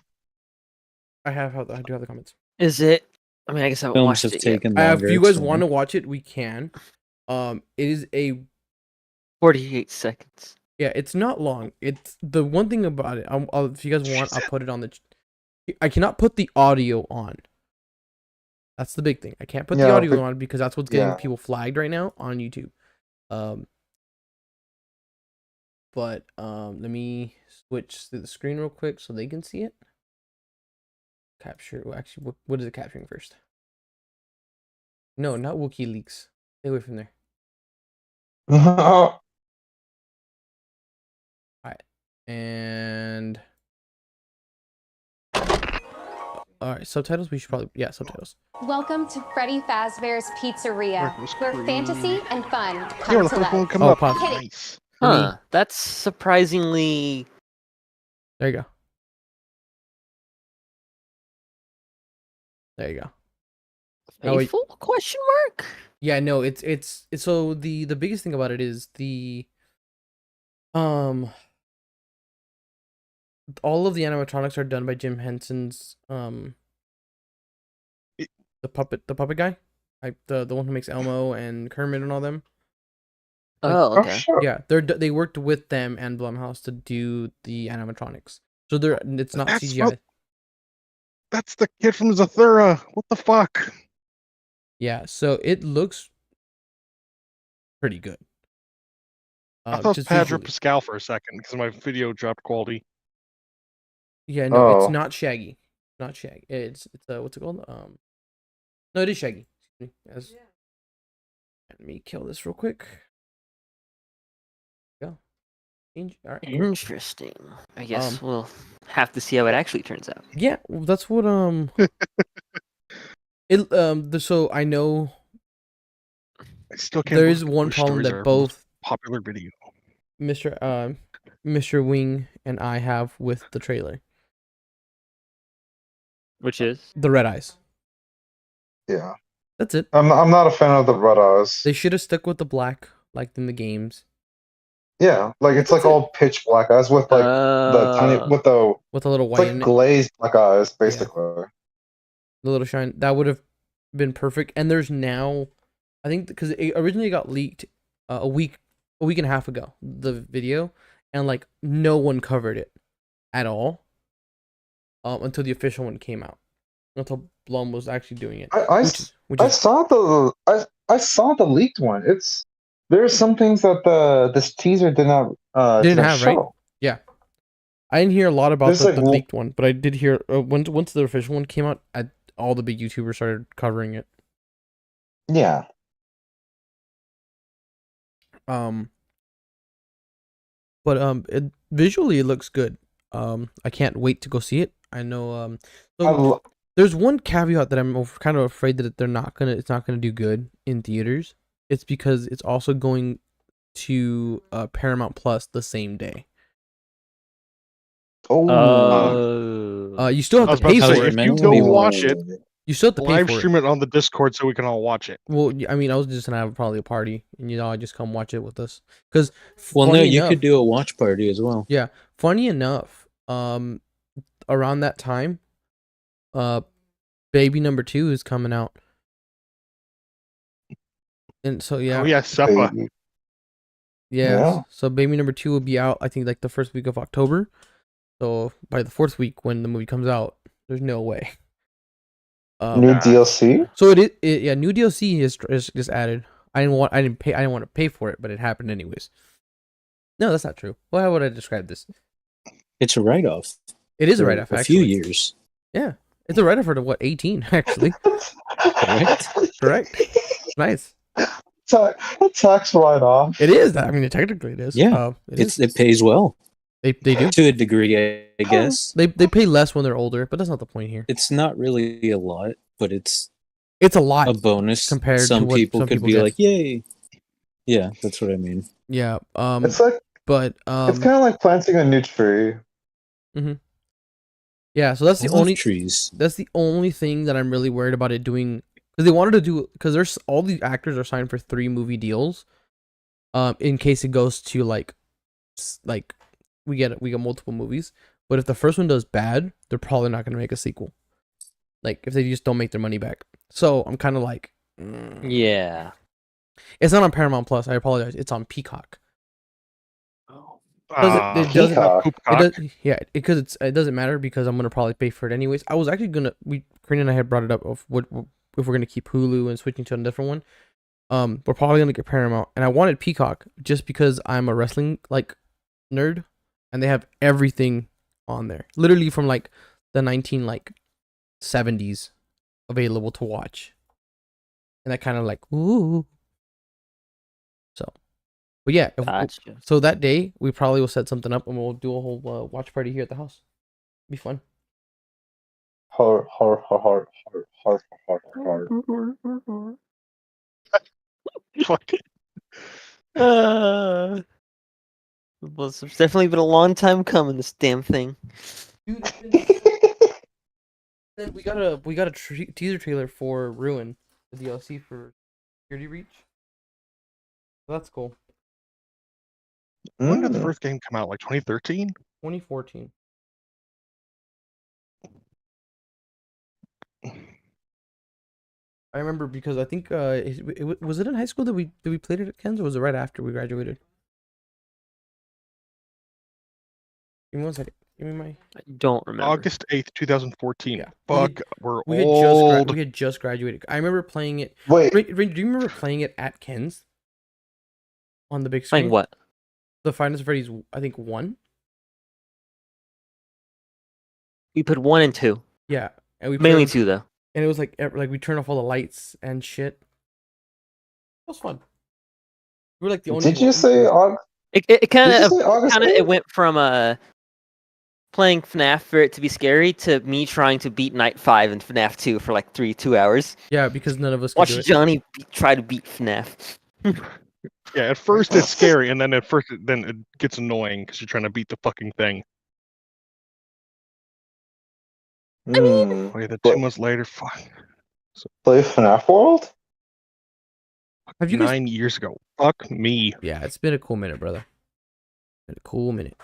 I do have the comments. Is it? I mean, I guess I haven't Films watched have it yet. taken If longer. you guys it's want to fine. watch it, we can. It is a 48 seconds. yeah. It's not long. It's the one thing about it. If you guys want, I'll put it on the. I cannot put the audio on. That's the big thing. I can't put the Yeah, audio but- on because that's what's getting yeah. people flagged right now on YouTube. But let me switch to the screen real quick so they can see it. Capture. Well, actually, what is it capturing first? No, not WikiLeaks. Stay away from there. And all right, subtitles. We should probably subtitles. Welcome to Freddy Fazbear's Pizzeria, Marcus where Creed. fantasy and fun Here, come when the to first one life. come Oh, up. pause. Nice. Let me- Huh. That's surprisingly. There you go. There you go. Oh, wait. Faithful? Question mark? Yeah, no, it's so the biggest thing about it is the all of the animatronics are done by Jim Henson's It- the puppet guy, like the one who makes Elmo and Kermit and all them. Oh, Oh, okay. sure. Yeah, they worked with them and Blumhouse to do the animatronics. So it's not That's CGI. not- That's the kid from Zathura. What the fuck? Yeah, so it looks pretty good. I thought it was just Pedro visually. Pascal for a second because my video dropped quality. Yeah, no, it's Oh. not Shaggy. Not Shaggy. It's what's it called? No, it is Shaggy. Excuse me. Let me kill this real quick. Go. Change. All right. Cool. Interesting. I guess Um, we'll have to see how it actually turns out. Yeah, well, that's what so I know I still can't. there is believe one Bush problem Stories that are both popular video. Mr. Wing and I have with the trailer. Which is? The red eyes. Yeah. That's it. I'm not a fan of the red eyes. They should have stuck with the black like in the games. Yeah, like it's like That's it. all pitch black eyes with like the tiny with the With a little it's white like in it. glazed black eyes basically. The little shine. That would have been perfect. And there's now, I think, because it originally got leaked a week and a half ago, the video, and like no one covered it at all until the official one came out. Until Blum was actually doing it. I Which is saw the leaked one. There's some things that this teaser did not Didn't have, right? show. I didn't hear a lot about There's, the like, leaked one, but I did hear once the official one came out, all the big YouTubers started covering it. Yeah. But visually it looks good. I can't wait to go see it. I know so there's one caveat that I'm kind of afraid that it's not gonna do good in theaters. It's because it's also going to Paramount Plus the same day. Oh. You still I have was to about pay to for say, it. if you meant to go be watch it, You still have to pay live for stream it. it on the Discord so we can all watch it. Well, I mean, I was just gonna have probably a party, and I just come watch it with us. Because Well, no, you could do a watch party as well. Yeah, funny enough, around that time, Baby number 2 is coming out, and so Oh yeah, yeah, Seppa. Baby. yeah. Yeah. So Baby number 2 will be out. I think like the first week of October. So by the 4th week when the movie comes out, there's no way. New DLC? So yeah, new DLC is just added. I didn't want to pay for it, but it happened anyways. No, that's not true. Well, how would I describe this? It's a write-off. It is a for write-off, a actually. few years. Yeah, it's a write-off for 18 actually. Correct. Nice. Tax write-off. It is. I mean, technically it is. Yeah, it pays well They do. to a degree, I guess. They pay less when they're older, but that's not the point here. It's not really a lot, but it's It's a lot. a bonus. compared to some what people some could people be get. like, "Yay!" Yeah, that's what I mean. Yeah. It's like But It's kind of like planting a new tree. yeah. So that's I the love only trees. that's the only thing that I'm really worried about it doing, because they wanted to do, because there's all the actors are signed for 3 movie deals. In case it goes to like we get multiple movies. But if the first one does bad, they're probably not gonna make a sequel. Like if they just don't make their money back. So I'm kind of like, Yeah. it's not on Paramount Plus. I apologize. It's on Peacock. Oh. It doesn't. Peacock. It does. Yeah, because it doesn't matter because I'm gonna probably pay for it anyways. I was actually gonna. Karina and I had brought it up of what if we're gonna keep Hulu and switching to a different one. We're probably gonna get Paramount, and I wanted Peacock just because I'm a wrestling like nerd, and they have everything on there, literally from like the 1970s available to watch, and I kind of like ooh. So, but yeah, Gotcha. so that day we probably will set something up and we'll do a whole watch party here at the house. Be fun. Har. Fuck. Well, it's definitely been a long time coming. This damn thing. Dude, then we got a teaser trailer for Ruin, the DLC for Security Reach. So that's cool. When did the first game come out? Like 2013? 2014. I remember because I think was it in high school that we played it at Ken's, or was it right after we graduated? Give me one second. Give me my. I don't remember. August 8th, 2014. Yeah. Fuck, we're We had old. we had just graduated. I remember playing it. Wait, Do you remember playing it at Ken's? On the big screen. Playing what? The Five Nights at Freddy's, I think 1. We put 1 and 2. Yeah, and we Mainly played, 2 though. and it was like we turned off all the lights and shit. It was fun. We were like the only. did you say August? It kind Did you of say August? it went from playing FNAF for it to be scary to me trying to beat Night 5 and FNAF 2 for like 2 hours. Yeah, because none of us could Watch do it. Johnny try to beat FNAF. Yeah, at first it's scary, and then then it gets annoying because you're trying to beat the fucking thing. Wait, the 2 months later, fuck. Play FNAF World? Have you guys? 9 years ago. Fuck me. Yeah, it's been a cool minute, brother. Been a cool minute.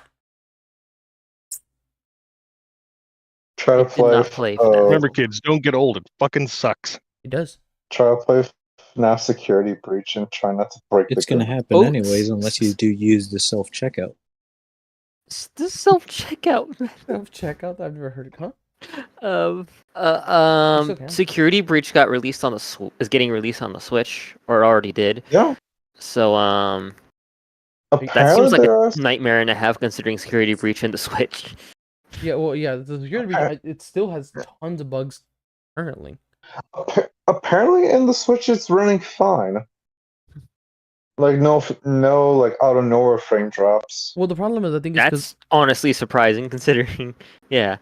Try to I did not play FNAF. Remember, kids, don't get old. It fucking sucks. It does. Try to play FNAF Security Breach and try not to break It's the gonna game. happen Oh. anyways, unless you do use the self checkout. This self checkout. Self checkout. I've never heard of. Huh? still can. Security Breach got released on is getting released on the Switch, or already did. Yeah. So that Apparently seems like there are a nightmare and a half considering Security Breach in the Switch. Yeah. Well, yeah. The security breach, it still has tons of bugs currently. apparently in the Switch it's running fine. Like no like out of nowhere frame drops. Well, the problem is I think it's because That's honestly surprising considering. Yeah.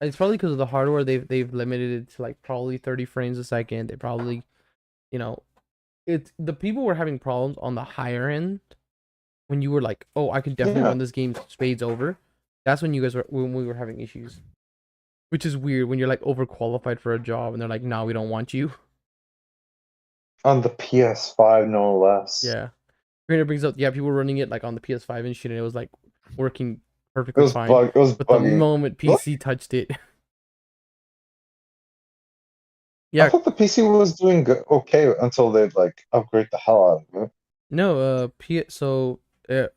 it's probably because of the hardware. They've limited it to like probably 30 frames a second. They probably, it's the people were having problems on the higher end when you were like, oh, I could definitely Yeah. run this game spades over. That's when when we were having issues, which is weird when you're like overqualified for a job and they're like, no, we don't want you. On the PS5 no less. Yeah. It brings up, yeah, people were running it like on the PS5 and shit, and it was like working It perfectly was fine. it was But the buggy. moment PC touched it, I yeah, thought the PC was doing okay until they like upgrade the hell out of it. no,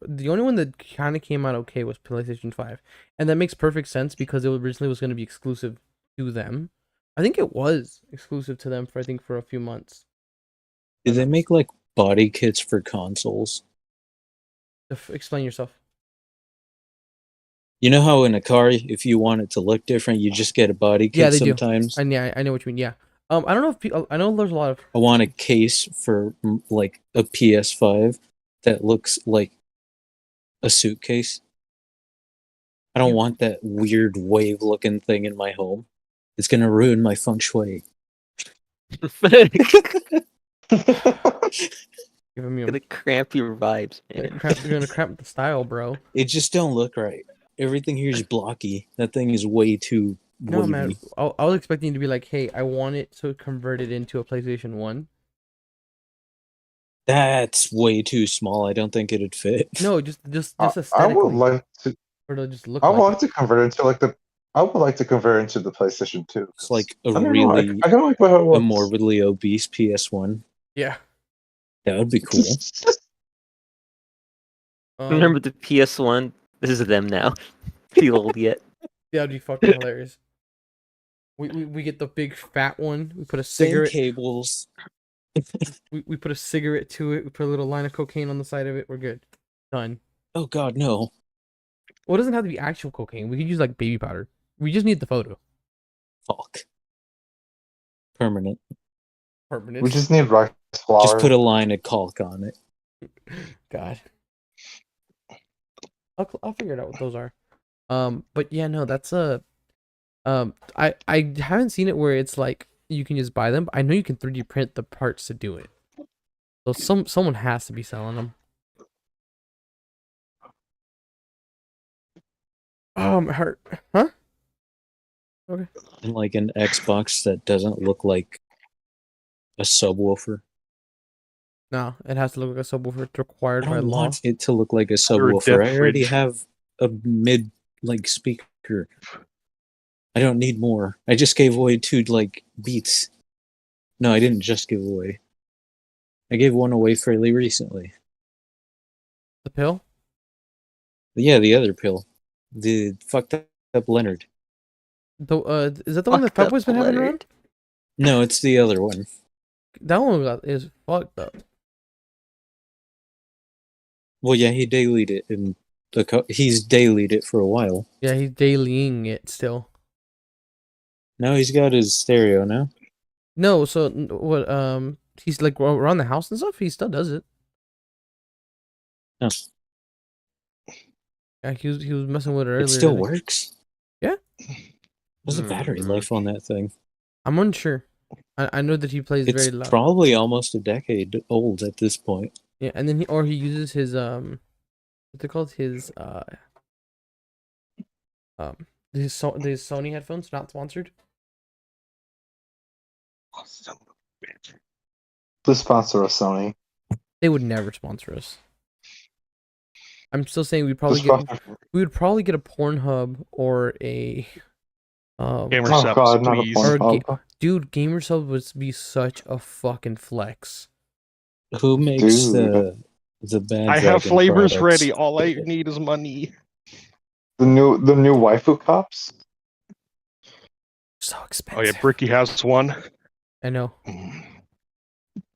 the only one that kind of came out okay was PlayStation 5, and that makes perfect sense because it originally was going to be exclusive to them. I think it was exclusive to them for a few months. Do they make like body kits for consoles? Explain yourself. You know how in a car, if you want it to look different, you just get a body kit Yeah, they do. sometimes? And yeah, I know what you mean. Yeah. I don't know if people. I know there's a lot of. I want a case for like a PS5 that looks like a suitcase. I don't want that weird wave looking thing in my home. It's gonna ruin my feng shui. Give me Gonna cramp your vibes, you're man. gonna cramp the style, bro. It just don't look right. Everything here is blocky. That thing is way too No, man. wavy. I was expecting to be like, hey, I want it to convert it into a PlayStation 1. That's way too small. I don't think it'd fit. No, just I would aesthetically. like to. Or to just look I would like like to convert it into like the. I would like to convert it into the PlayStation 2. It's like a I don't know, really I kind of like how it a looks. morbidly obese PS1. Yeah. That would be cool. Remember the PS1? This is them now. Feel old yet? That'd be fucking hilarious. We get the big fat one. We put a Same cigarette. cables. We put a cigarette to it. We put a little line of cocaine on the side of it. We're good. Done. Oh god, no. Well, it doesn't have to be actual cocaine. We could use like baby powder. We just need the photo. Fuck. Permanent. Permanent. We just need rice flour. Just put a line of caulk on it. God. I'll figure it out what those are. But yeah, no, that's a. I haven't seen it where it's like you can just buy them. But I know you can 3D print the parts to do it. So someone has to be selling them. My heart. Huh? Okay. And like an Xbox that doesn't look like a subwoofer. No, it has to look like a subwoofer. It's I required by don't law. want it to look like a Or a subwoofer. death I already fridge. have a mid like speaker. I don't need more. I just gave away 2 like Beats. No, I didn't just give away. I gave one away fairly recently. The pill? Yeah, the other pill. The fucked up Leonard. The is that the one that Fucked up Fatboy's been having Leonard. around? No, it's the other one. That one is fucked up. Well, yeah, he dailyed it, and he's dailyed it for a while. Yeah, he's dailying it still. Now he's got his stereo now. No, so what? He's like around the house and stuff. He still does it. Oh. Yeah, he was messing with it earlier. It still today. works. Yeah. What's the battery Mhm. life on that thing? I'm unsure. I know that he plays It's very loud. probably almost a decade old at this point. Yeah, and then he uses his what's it called? His his Sony headphones, not sponsored. Please sponsor us, Sony. They would never sponsor us. I'm still saying Please we would probably get a Pornhub or a Gamer Oh subs, god, not a please. Or Pornhub. dude, gamer sub would be such a fucking flex. Who makes Dude. the bad? I have Dragon flavors products? ready. All I need is money. The new waifu cups. So Oh expensive. yeah, Bricky has one. I know.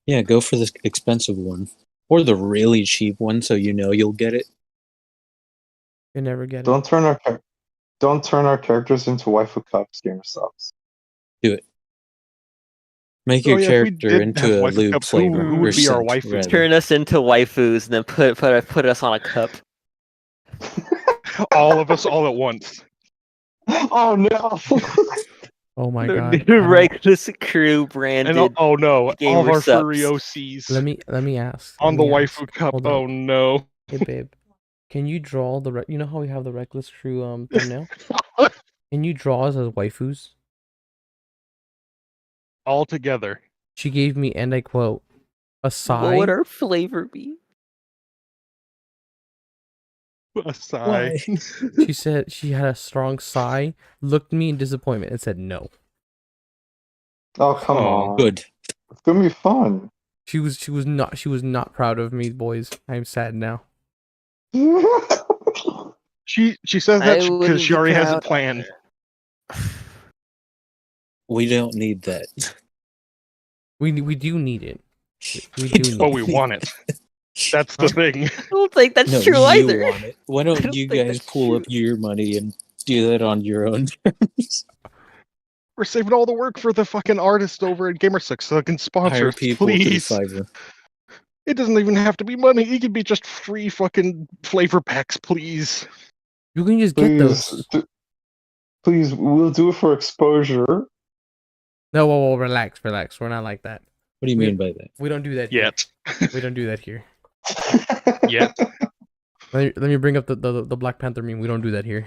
Yeah, go for the expensive one or the really cheap one, so you know you'll get it. You never get it. Don't turn our characters into waifu cups, gamer subs. Make Oh, your yeah, if we character did into have a waifu lube cups, who flavor. would or be our scent, waifu? rather. Turn us into waifus and then put us on a cup. All of us all at once. Oh no! Oh my The god. new I don't- Reckless Crew branded. And oh no, all of gamer our subs. furry OCs Let me ask. on let the me waifu ask. cup. Hold on. Oh no. Hey babe, can you draw the you know how we have the Reckless Crew thumbnail? Can you draw us as waifus? All together. She gave me, and I quote, a What sigh. would our flavor be? A sigh. She said she had a strong sigh, looked me in disappointment, and said no. Oh come Oh, on! Good. It's gonna be fun. She was not proud of me, boys. I'm sad now. She says I that because wouldn't she be already has a proud. plan. We don't need that. We do need it. We We do don't need But we want it. That's the thing. I don't think that's No, true you either. want it. Why I don't don't you think guys that's pull up true. your money and do that on your own terms? We're saving all the work for the fucking artist over at Gamersix so they can sponsor Hire us, people through please. Fiverr. It doesn't even have to be money. It could be just free fucking flavor packs, please. You can just get those. Please, we'll do it for exposure. No, whoa, relax. We're not like that. What do you We- mean by that? We don't do that here. Yet. We don't do that here. Yet. Let me bring up the Black Panther meme. We don't do that here.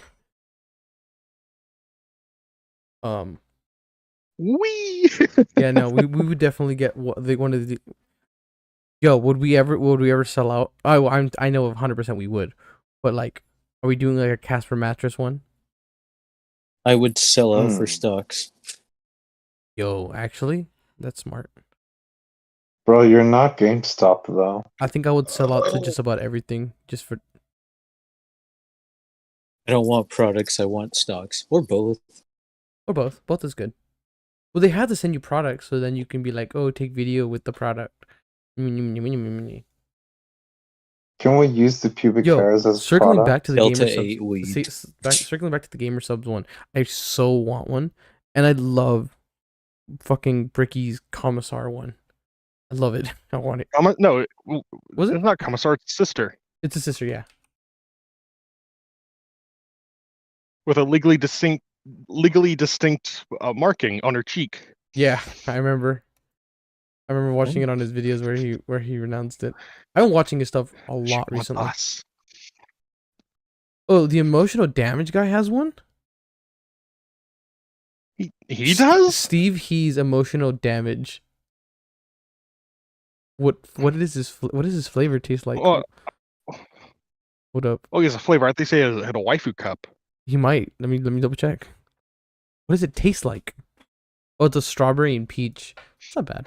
Wee. Yeah, no, we would definitely get one of the. Yo, would we ever sell out? I know 100% we would, but like, are we doing like a Casper mattress one? I would sell out for Hmm. stocks. Yo, actually, that's smart. Bro, you're not GameStop though. I think I would sell out to just about everything, just for. I don't want products. I want stocks or both. Or both. Both is good. Well, they have to send you products, so then you can be like, oh, take video with the product. Can we use the pubic Yo, hairs as a circling product? back to the Delta gamer 8 weed. circling back to the gamer subs one. I so want one, and I love fucking Bricky's Commissar one. I love it. I want it. No, Was it? it's not Commissar, it's sister. It's a sister, yeah. With a legally distinct marking on her cheek. Yeah, I remember. I remember watching it on his videos where he renounced it. I've been watching his stuff a She lot wants recently. us. Oh, the emotional damage guy has one? He does? Steve He's emotional damage. What does his flavor taste like? Oh, Hold up. he has a flavor. I think he had a waifu cup. He might. Let me double check. What does it taste like? Oh, it's a strawberry and peach. It's not bad.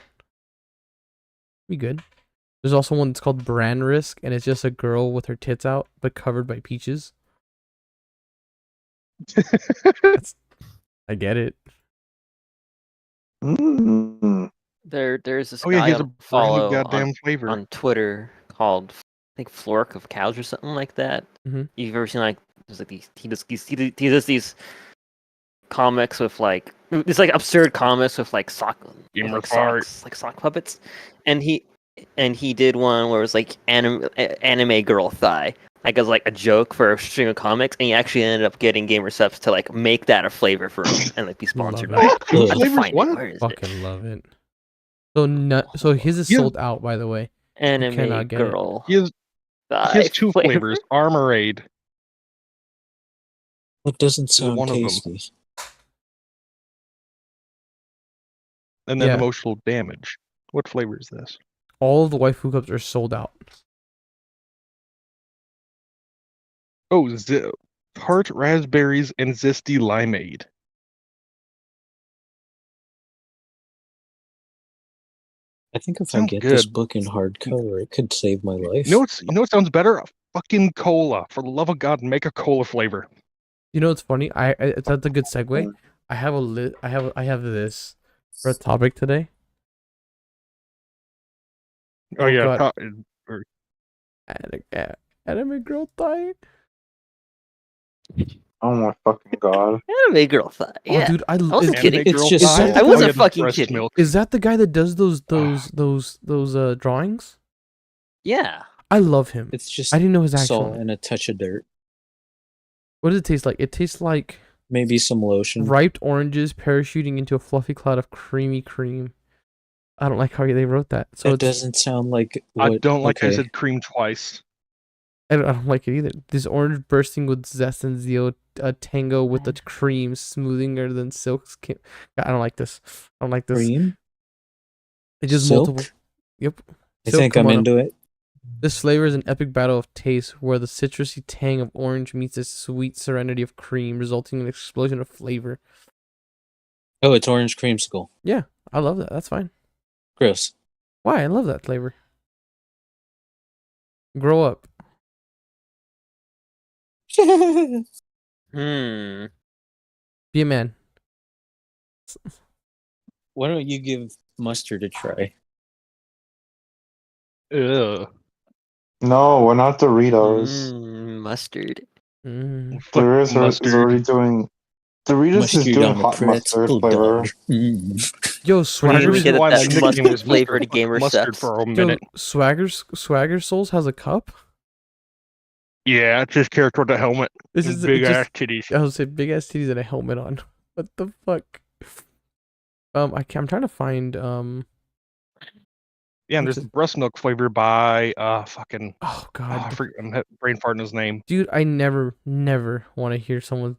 Be good. There's also one that's called Brand Risk, and it's just a girl with her tits out but covered by peaches. I get it. Mm. There's this Oh yeah, guy he has I a brand new follow goddamn flavor. on Twitter called I think Flork of Cows or something like that. Mhm. You've ever seen like there's like these he does these comics with like it's like absurd comics with like Gamer like fart. socks like sock puppets, and he did one where it was like anime girl thigh. Like as like a joke for a string of comics, and he actually ended up getting Gamer Subs to like make that a flavor for him and like be sponsored by Love it. Two I have to flavors? find it. What? Where is it? Fucking love it. So his is Yeah. sold out, by the way. Anime cannot get it. girl. He has thigh two flavor. flavors. Armorade. That doesn't sound one of them. tasty. And then Yeah. emotional damage. What flavor is this? All of the waifu cups are sold out. Oh, tart raspberries and zesty limeade. I think if I Sounds get this good. book in hardcover, it could save my life. You know what sounds better? A fucking cola. For the love of God, make a cola flavor. You know what's funny? That's a good segue. I have this for a topic today. Oh yeah. God. Anime girl thigh. Oh my fucking god. Anime girl thigh. Yeah. Oh, dude, I wasn't kidding. It's girl just thigh? so I wasn't Oh, yeah, the fucking breast kidding. milk. is that the guy that does those drawings? Yeah. I love him. It's just I didn't know his actual salt name. and a touch of dirt. What does it taste like? It tastes like Maybe some lotion. ripe oranges parachuting into a fluffy cloud of creamy cream. I don't like how they wrote that. So That it's, doesn't sound like I what, don't like I okay. said cream twice. I don't like it either. This orange bursting with zest and zeal, a tango with the cream, smoothinger than silk's skin. I don't like this. I don't like this. cream. It's just Silk? multiple. Yep. I Silk, think come I'm on. into it. This flavor is an epic battle of taste where the citrusy tang of orange meets the sweet serenity of cream, resulting in an explosion of flavor. Oh, it's orange creamsicle. I love that. That's fine. Gross. Why? I love that flavor. Grow up. Hmm. Be a man. Why don't you give mustard a try? Ugh. No, we're not Doritos. Mustard. Mm. Fuck Doritos is mustard. already doing. Doritos is Mustard doing on a hot mustard pretzel flavor. dog. Mm. Yo, We need Swagger. to reason get why that my nickname mustard was flavor to Mr. Gamer Mustard Subs. for a Yo, minute. Swagger Souls has a cup. Yeah, it's his character with the helmet. This and is big just, ass titties. I was say big ass titties and a helmet on. What the fuck? I'm trying to find Yeah, and What's there's it? the breast milk flavor by fucking Oh oh, god, I forget, I'm brain farting his name. dude, I never want to hear someone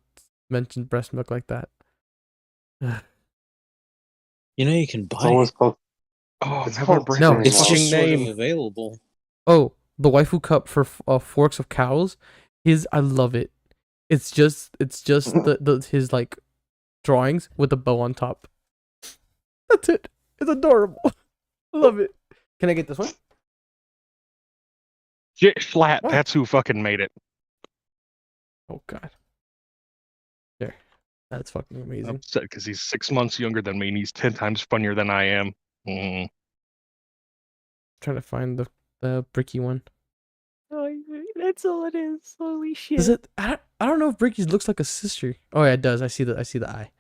mention breast milk like that. Ugh. You know you can It's buy always it. called. Oh, It's I'm having a called brain No, fart his It's Tyranol. fucking just sort of name. available. Oh, the waifu cup for forks of cows. I love it. It's just the his like drawings with a bow on top. That's it. It's adorable. I love it. Can I get this one? Shit, Flat, What? that's who fucking made it. Oh god. There. That's fucking I'm amazing. upset because he's 6 months younger than me and he's 10 times funnier than I am. Mm. Trying to find the bricky one. Oh, that's all it is. Holy shit. Does it? I don't know if Bricky's looks like a sister. Oh yeah, it does. I see the eye.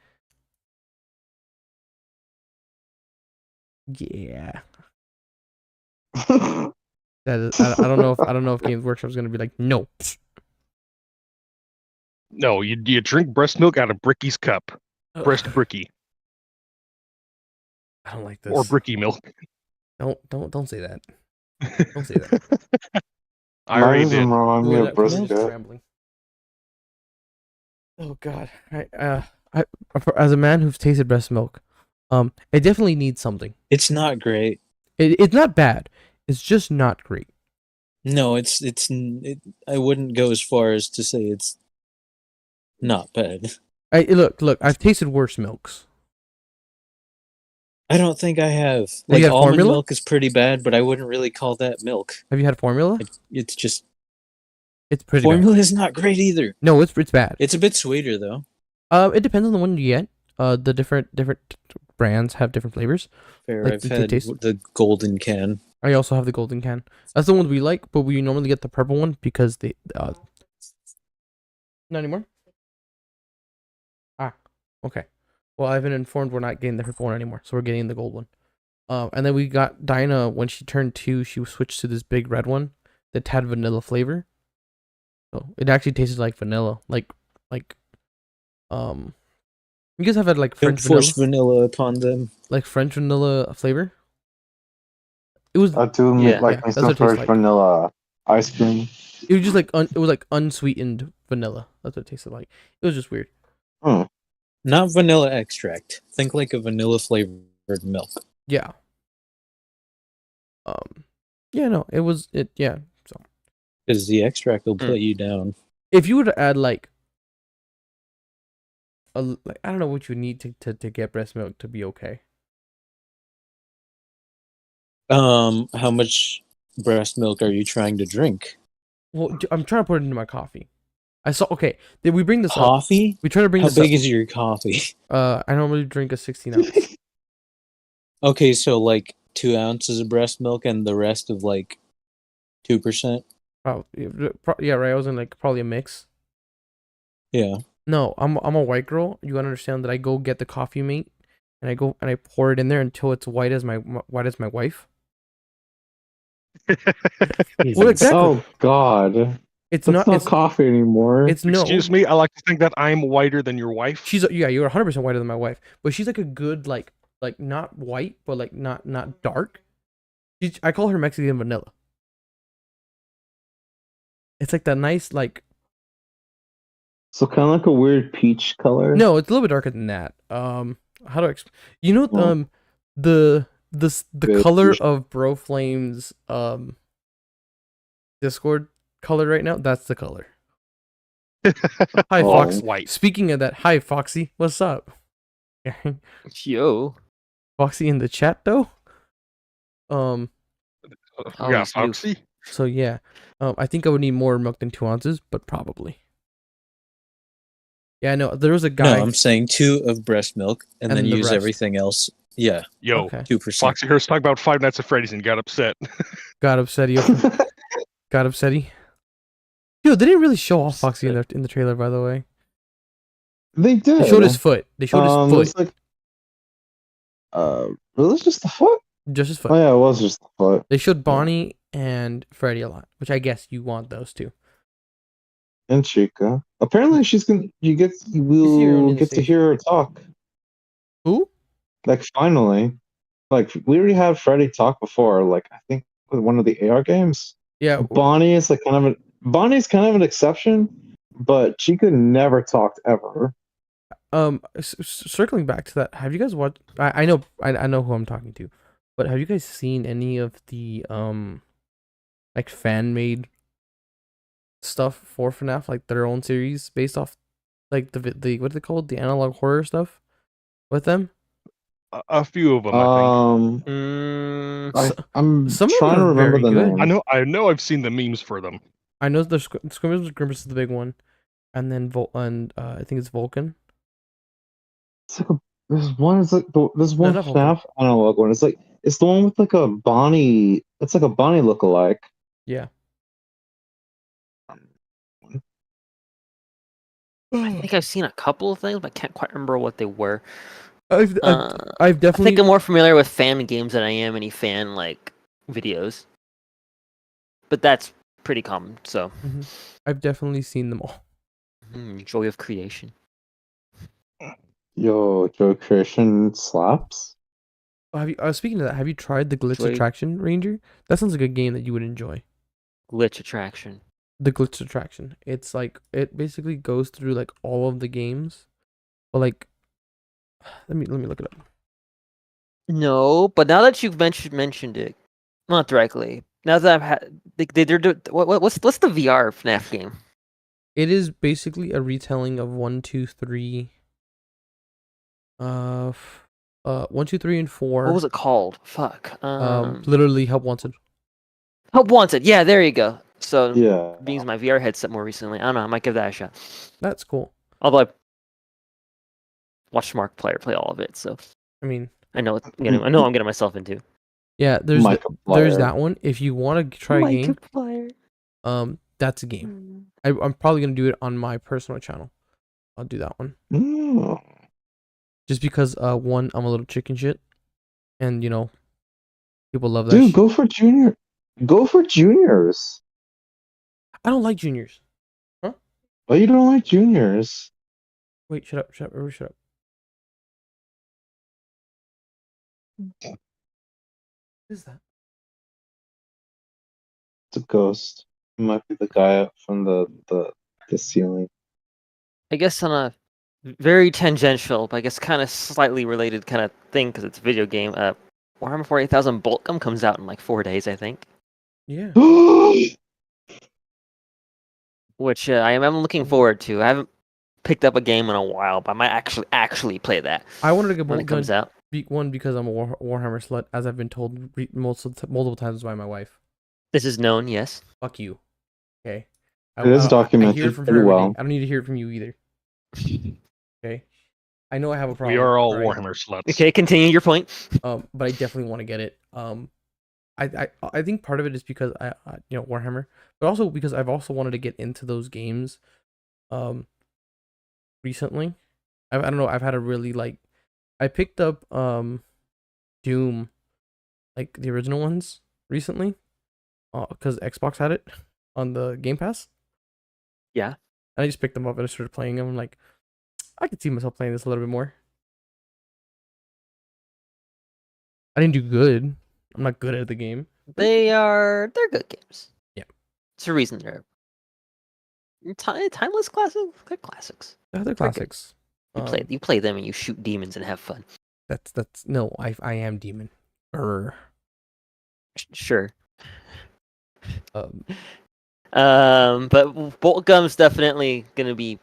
Yeah. That is. I don't know if Games Workshop's gonna be like no. No, you drink breast milk out of Bricky's cup. Breast Bricky. I don't like Or this. Bricky milk. Don't say that. Don't say that. I Mine already doesn't did. remind me of Who else is brisket. rambling? Oh god. As a man who's tasted breast milk, it definitely needs something. It's not great. It's not bad. It's just not great. No, I wouldn't go as far as to say it's not bad. Look. I've tasted worse milks. I don't think I have. you Like had almond formula? milk is pretty bad, but I wouldn't really call that milk. Have you had formula? It's just It's pretty bad. formula is not great either. No, it's bad. It's a bit sweeter though. It depends on the one you get. The different brands have different flavors. Fair. Like, I've you could had taste it. the golden can. I also have the golden can. That's the one we like, but we normally get the purple one because they not anymore. Ah, okay. Well, I've been informed we're not getting the purple one anymore, so we're getting the gold one. And then we got Dinah when she turned 2. She switched to this big red one that had vanilla flavor. So it actually tasted like vanilla, like You guys have had like Don't French vanilla, force vanilla upon them. like French vanilla flavor. It was I do Yeah. like Yeah, me that's some what it tastes fresh like. vanilla ice cream. It was just like it was like unsweetened vanilla. That's what it tasted like. It was just weird. Hmm. Not vanilla extract. Think like a vanilla flavored milk. Yeah. Yeah, no, it was it. Yeah. So Because the extract will Hmm. put you down. if you were to add like I don't know what you need to get breast milk to be okay. How much breast milk are you trying to drink? Well, I'm trying to put it into my coffee. I saw. Okay, did we bring this up? Coffee? We try to bring How this big up. is your coffee? I normally drink a 16 ounce. Okay, so like 2 ounces of breast milk and the rest of like 2%. Yeah, right. I was in like probably a mix. Yeah. No, I'm a white girl. You gotta understand that I go get the coffee mate, and I go and I pour it in there until it's white as my wife. Well, exactly. Oh God, It's that's not. not It's coffee anymore. it's no. Excuse me, I like to think that I'm whiter than your wife. Yeah, you're 100% whiter than my wife, but she's like a good like not white, but like not dark. I call her Mexican vanilla. It's like that nice like. So kind of like a weird peach color. No, it's a little bit darker than that. How do I explain? You know, Well, the good. color of Bro Flame's Discord color right now. That's the color. Hi, Oh. Fox. White. Speaking of that, hi, Foxy. What's up? Yo. Foxy in the chat though. Yeah, Always new. Foxy. So yeah, I think I would need more milk than 2 ounces, but probably. Yeah, I know. There was a guy. No, I'm saying 2 of breast milk and And then the use rest. everything else. Yeah, Yo, Okay. 2%. Foxy heard us talk about Five Nights at Freddy's and got upset. Got upsetty. Got upsetty. Dude, they didn't really show off Foxy in the trailer, by the way. They did. They showed his foot. They showed his foot. It's like, really just the foot? Just his foot. Oh yeah, it was just the foot. They showed Bonnie and Freddy a lot, which I guess you want those two. And Chica. Apparently, you here will on the get to station. hear her talk. Who? Like finally. like we already had Freddy talk before. Like I think with one of the AR games. Yeah, Bonnie's kind of an exception, but she could never talk ever. circling back to that, have you guys watched? I know who I'm talking to, but have you guys seen any of the like fan made stuff for FNAF, like their own series based off like the what are they called, the analog horror stuff with them? A few of them, I think. Mm, I'm Some of them trying to are remember very the good. name. I know I've seen the memes for them. I know the Scrimmage Grimace is the big one, and then I think it's Vulcan. It's like there's one. It's like there's No, one not Vulcan. FNAF analog one. It's the one with like a Bonnie. It's like a Bonnie lookalike. Yeah. I think I've seen a couple of things, but I can't quite remember what they were. I've I definitely think I'm more familiar with fan games than I am any fan like videos. But that's pretty common. So, I've definitely seen them all. joy of creation. Yo, Joe Creation slaps. Oh, have you? Speaking of that, have you tried the Glitch Joy- Attraction Ranger? That sounds like a game that you would enjoy. Glitch attraction. The Glitch Attraction. It's like it basically goes through like all of the games, but like, let me look it up. No, but now that you've mentioned it, not directly. Now that I've had, they're what's the VR FNAF game? It is basically a retelling of 1, 2, 3. 1, 2, 3, and 4. What was it called? Fuck. Literally Help Wanted. Help Wanted. Yeah, there you go. So Yeah. been using my VR headset more recently. I don't know. I might give that a shot. That's cool. Although I watched Markiplier play all of it, so I mean, I know I'm getting myself into. yeah. There's Markiplier. that one. If you want to try a game, Markiplier. that's a game. I'm probably gonna do it on my personal channel. I'll do that one. Mm. Just because one, I'm a little chicken shit, and you know, people love that. Dude, shit. go for junior. Go for juniors. I don't like juniors. Oh, you don't like juniors? Wait, shut up, everyone shut up. What is that? It's a ghost. It might be the guy up from the ceiling. I guess on a very tangential, but I guess kind of slightly related kind of thing because it's a video game. Warhammer 40,000 Boltgun comes out in like 4 days, I think. Yeah. Which I am looking forward to. I haven't picked up a game in a while, but I might actually play that I wanted to get when it comes out. One because I'm a Warhammer slut, as I've been told multiple times by my wife. This is known, yes. Fuck you. Okay. It is I hear documented it from pretty her every well. day. I don't need to hear it from you either. Okay. I know I have a problem. We are all right? Warhammer sluts. Okay, continue your point. But I definitely want to get it. I think part of it is because I Warhammer, but also because I've also wanted to get into those games recently. I don't know, I've had a really I picked up Doom, like the original ones recently, because Xbox had it on the Game Pass. Yeah. And I just picked them up and I started playing them. I'm like, I could see myself playing this a little bit more. I didn't do good. I'm not good at the game. They're good games. Yeah. It's a reason they're timeless classics. They're classics. They're classics. You play them and you shoot demons and have fun. That's no, I am demon. Sure. Um, But Boltgun's definitely gonna be.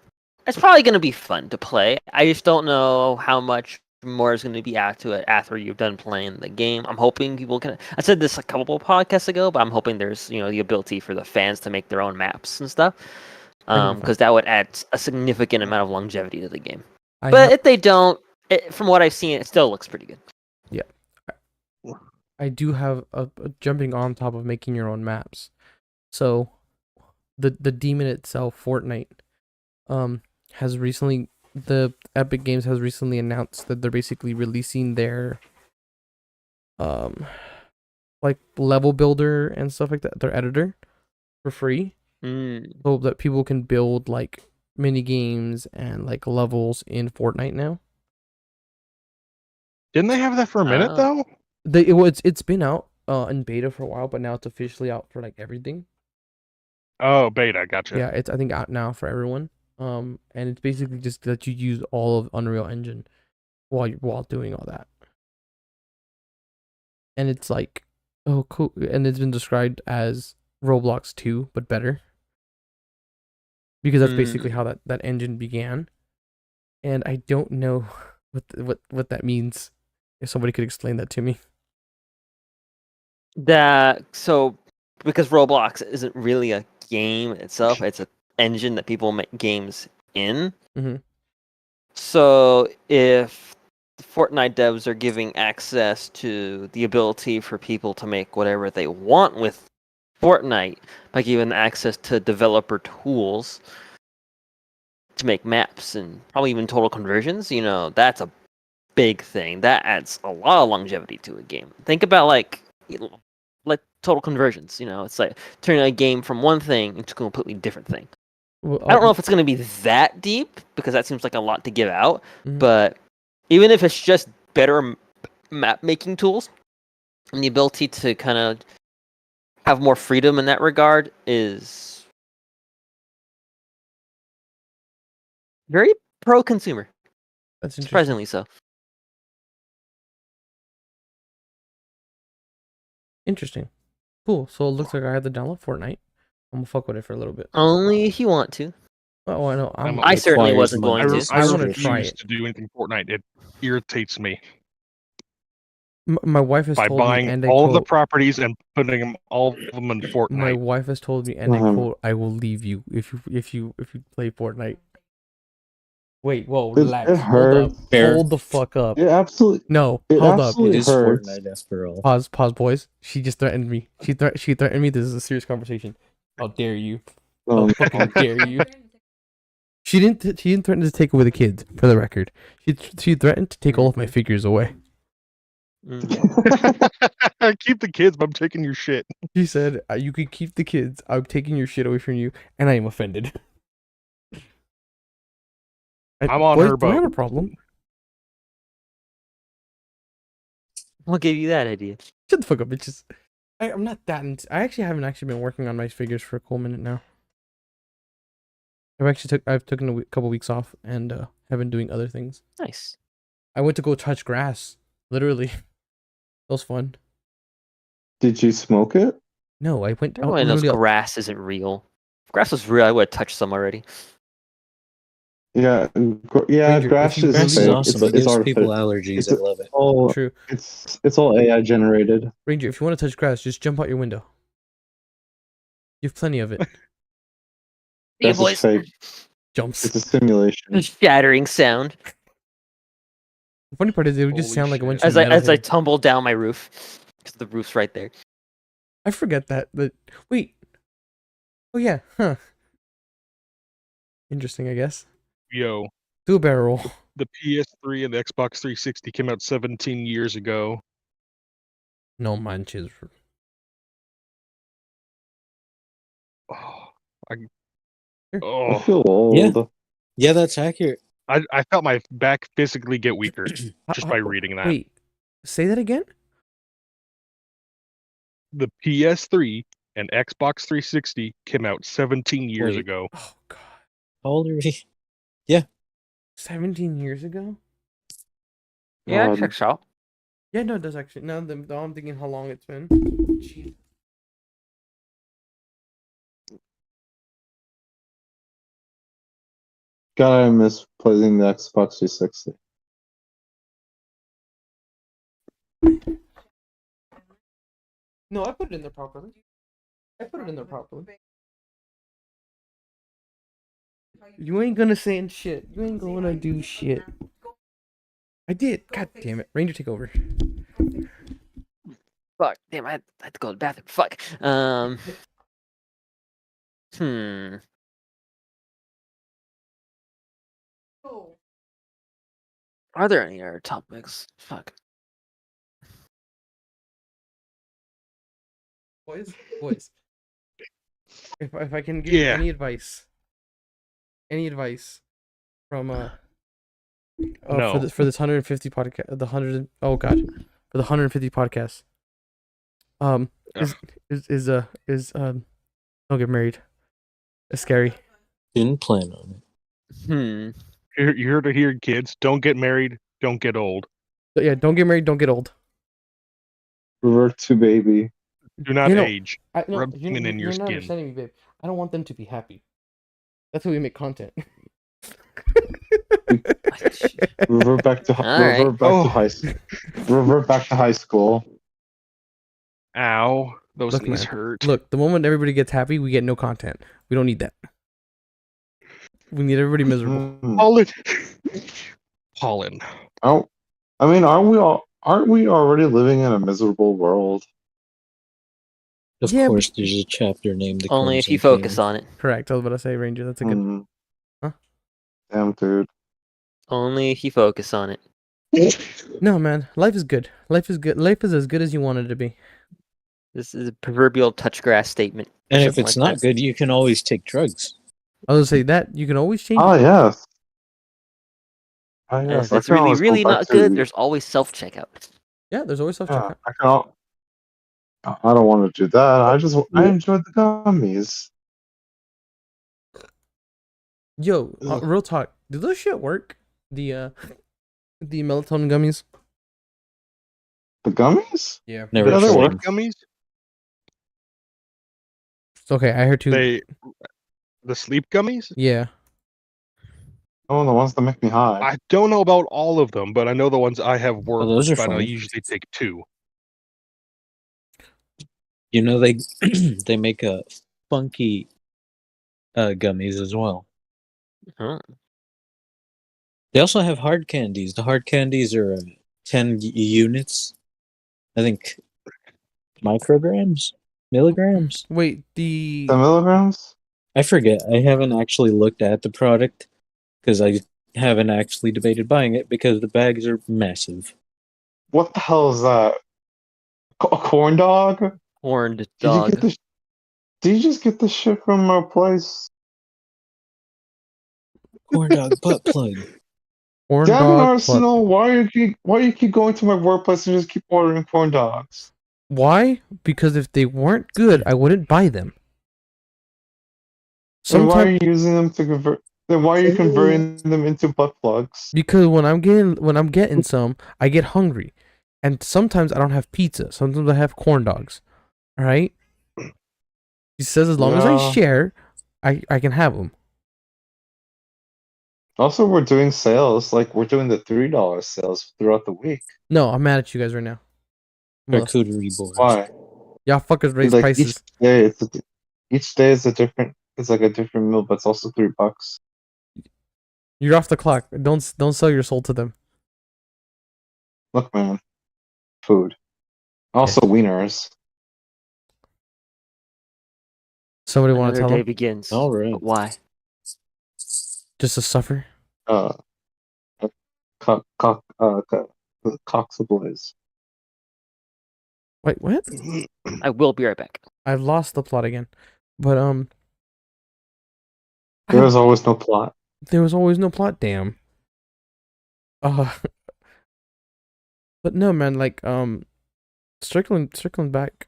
It's probably gonna be fun to play. I just don't know how much more is going to be added to it after you've done playing the game. I'm hoping people can. I said this a couple of podcasts ago, but I'm hoping there's the ability for the fans to make their own maps and stuff, because that would add a significant amount of longevity to the game. But if they don't, from what I've seen, it still looks pretty good. Yeah, I do have a jumping on top of making your own maps. So, the demon itself, Fortnite, has recently. The Epic Games has recently announced that they're basically releasing their like level builder and stuff like that, their editor, for free. So that people can build like mini games and like levels in Fortnite now. Didn't they have that for a minute though? It's been out in beta for a while, but now it's officially out for like everything. Oh, beta, gotcha. Yeah, it's I think out now for everyone. And it's basically just that you use all of Unreal Engine while doing all that. And it's like, oh cool, and it's been described as Roblox 2 but better. Because that's basically how that engine began. And I don't know what that means. If somebody could explain that to me. So because Roblox isn't really a game itself, it's an engine that people make games in. Mhm. So if the Fortnite devs are giving access to the ability for people to make whatever they want with Fortnite by giving access to developer tools to make maps and probably even total conversions, that's a big thing. That adds a lot of longevity to a game. Think about like total conversions. It's like turning a game from one thing into a completely different thing. Well, I don't know if it's going to be that deep because that seems like a lot to give out. Mhm. But even if it's just better map making tools and the ability to kind of have more freedom in that regard is very pro consumer. That's interesting. Surprisingly so. Interesting. Cool. So it looks like I have to download Fortnite. I'm gonna fuck with it for a little bit. Only if you want to. Oh, I know. I certainly requires wasn't money. going to. I wanna refuse try it. to do anything Fortnite. It irritates me My wife has by told me, buying and I all of the quote, properties and putting them all of them in my Fortnite. wife has told me, and I Uh-huh. quote, I will leave you if you play Fortnite. Wait, whoa, It relax. Hold up. hurts. Fair. Hold the fuck up. It absolutely, No, it hold up. absolutely It is hurts. Fortnite after all. Pause, boys. She just threatened me. She threatened me. This is a serious conversation. How dare you? How fucking dare you? She didn't threaten to take away the kids. For the record, she threatened to take all of my figures away. Keep the kids, but I'm taking your shit. She said, "You could keep the kids. I'm taking your shit away from you," and I am offended. I'm on boys, her do I have a boat. problem? What gave you that idea? Shut the fuck up, bitches. I'm not that. I actually haven't been working on my figures for a cool minute now. I've taken a couple weeks off and have been doing other things. Nice. I went to go touch grass. Literally, that was fun. Did you smoke it? No, I went out. Everyone knows Literally, grass isn't real. If grass was real, I would have touched some already. Yeah, Ranger, grass if you is Grass is fake. awesome. It's It gives people artificial. allergies. It's I love it. all true. it's all AI generated. Ranger, if you want to touch grass, just jump out your window. You have plenty of it. Yeah, Grass is boys. fake. Jumps. It's a simulation. The shattering sound The funny part is it would just Holy sound like a shit. bunch of as I metal. tumble down my roof because the roof's right there. I forget that. Wait. Oh yeah. Huh. Interesting, I guess. Yo, Do a barrel roll. the PS3 and the Xbox 360 came out 17 years ago. No manches. Oh, I, Sure. I oh, feel old. Yeah, that's accurate. I felt my back physically get weaker just by How- reading that. Wait. Say that again? The PS3 and Xbox 360 came out 17 years Wait. ago. Oh god. How old are we? 17 years ago? Yeah, God. checks out. Yeah, no, it does actually. Now I'm thinking how long it's been. Jeez. God, I miss playing the Xbox 360. No, I put it in there properly. You ain't gonna say shit. You ain't gonna do shit. I did. God damn it. Ranger, take over. Fuck. Damn, I had to go to the bathroom. Fuck. Hmm. Are there any other topics? Fuck. Boys. If I can give Yeah. any advice from No. for this 150 podcast, the 100. Oh god. for the 150 podcasts. Don't get married. It's scary. Didn't plan on it. You heard it here, kids. Don't get married. Don't get old. But yeah, don't get married. Don't get old. Revert to baby. Do not You know, age. No, Rub semen in your you're not skin. understanding me, babe. I don't want them to be happy. That's why we make content. Revert back to All right. revert back to high school. Ow. Those Look, knees man. hurt. Look, the moment everybody gets happy, we get no content. We don't need that. We need everybody miserable. Pollen. Pollen. Oh, I mean, aren't we already living in a miserable world? Of Yeah, course, there's a chapter named the Only if Crimson you focus King. on it. Correct. I was about to say, Ranger. That's a good. Hmm. Huh? Damn, dude. Only if you focus on it. No, man. Life is good. Life is good. Life is as good as you want it to be. This is a proverbial touch grass statement. or And if something it's like not good, you can always take drugs. I was gonna say that you can always change. Ah, it. yes. Ah, And yes. if I it's can really, always go really back not to good, the- there's always self checkout. Yeah, there's always self Yeah, checkout. I can. I don't want to do that. I enjoyed the gummies. Yo, Ugh. real talk. Do those shit work? The melatonin gummies. The gummies? Yeah. Never Yeah, they tried. work. Sleep gummies? Okay, I heard two. The sleep gummies? Yeah. Oh, the ones that make me high. I don't know about all of them, but I know the ones I have work, those are but I fun. usually take 2. You know they they make a funky gummies as well. Huh. They also have hard candies. The hard candies are 10 units. I think milligrams. Wait, the 10 milligrams? I forget. I haven't actually looked at the product because I haven't actually debated buying it because the bags are massive. What the hell is that? A corn dog? Horned Did dog. you get this? Did you just get this shit from our place? Corn dog butt plug. corn Damn it, dog. Arsenal! Why you keep going to my workplace and just keep ordering corn dogs? Why? Because if they weren't good, I wouldn't buy them. And why are Sometimes you using them to convert? Then why are you converting them into butt plugs? because when I'm getting some, I get hungry, and sometimes I don't have pizza. Sometimes I have corn dogs. All right. He says as long as I Yeah. share, I can have them. Also, we're doing sales. Like we're doing the $3 sales throughout the week. No, I'm mad at you guys right now. Mother- Charcuterie boards. Why? Y'all fuckers raise Like prices. each day is a different. It's like a different meal, but it's also $3. You're off the clock. Don't sell your soul to them. Look, man, food. Also, wieners. Somebody want to Another tell day them begins. All right. But why? just to suffer? Cocks ablaze. Wait, what? I will be right back. I've lost the plot again. But There was always no plot. there was always no plot. Damn. But no, man. Like circling back.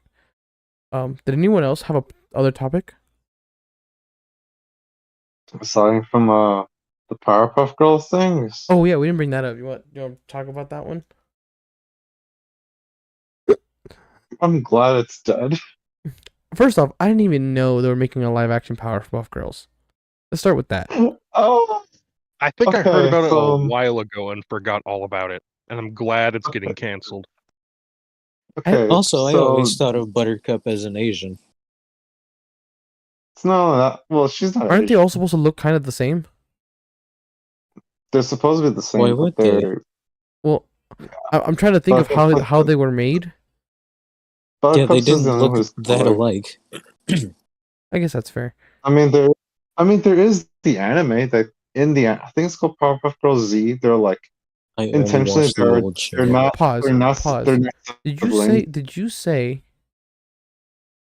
Did anyone else have a other topic? Aside from the Powerpuff Girls things. Oh yeah, we didn't bring that up. You want to talk about that one? I'm glad it's dead. First off, I didn't even know they were making a live action Powerpuff Girls. Let's start with that. Oh, I think I heard Okay, about it so- a while ago and forgot all about it. And I'm glad it's getting canceled. okay. Also, I so always thought of Buttercup as an Asian. it's not that. Well, she's not. Aren't they Asian. all supposed to look kind of the same? They're supposed to be the same. Why but would they? they're- Well, I'm trying to think of how they were made. Yeah, they Buttercup's didn't the one look who's that colored. alike. I guess that's fair. I mean, there is the anime that I think it's called Powerpuff Girls Z. They're like I only intentionally watched the they're old show. they're not Pause. they're not Pause. they're not Did you say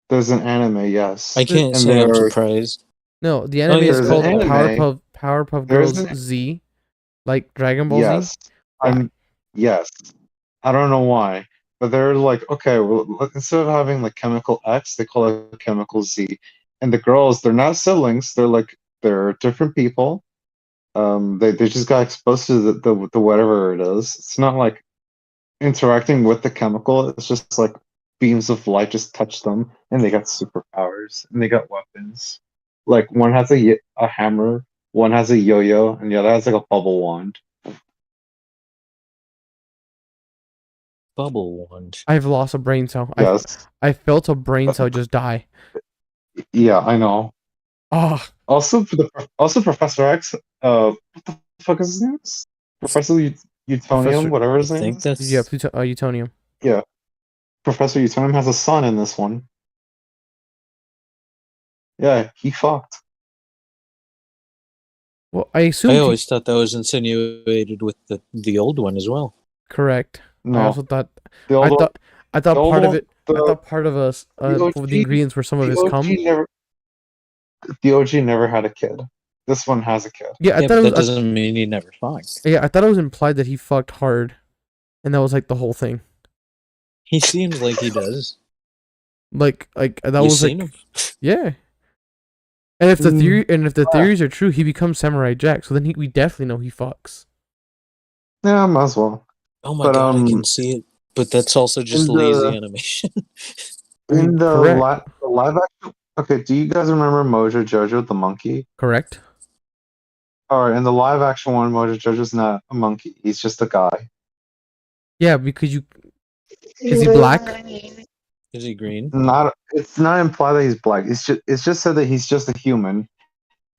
there's an anime, yes. I can't And say I'm they're- surprised. no? The anime yeah, is there's called an anime. Powerpuff There's Girls an- Z, like Dragon Ball Yes. Z. Yes. I don't know why. but they're like, okay, well, instead of having like chemical X, they call it chemical Z. And the girls, they're not siblings. They're different people. They just got exposed to the whatever it is. It's not like interacting with the chemical. It's just like beams of light just touch them, and they got superpowers, and they got weapons. Like one has a hammer, one has a yo-yo, and the other has like a bubble wand. Bubble wand. I've lost a brain cell. Yes, I felt a brain cell just die. yeah, I know. Oh, Also Professor X. What the fuck is his name? Professor Utonium, Professor- whatever I his name think is. that's yeah, Utonium. Yeah, Professor Utonium has a son in this one. Yeah, he fucked. Well, I I assumed always thought that was insinuated with the old one as well. correct. I No, also thought the old one, I thought the old part of one, it. I the thought part of us the the OG, ingredients were some of the his OG cum. never, the OG never had a kid. This one has a kid. Yeah, I Yeah, thought but it that was. doesn't mean he never fucked. Yeah, I thought it was implied that he fucked hard, and that was like the whole thing. He seems like he does. Like that You was seen like him? yeah. And if the Mm. theories are true, he becomes Samurai Jack. So then we definitely know he fucks. Yeah, might as well. Oh my But god, I can see it. But that's also just in lazy the animation. I mean, in the correct, the live action. Okay, do you guys remember Mojo Jojo the monkey? correct. All right, in the live action one, Mojo Jojo's not a monkey. He's just a guy. Yeah, because is he black? Is he green? Not. It's not implied that he's black. It's just said that he's just a human,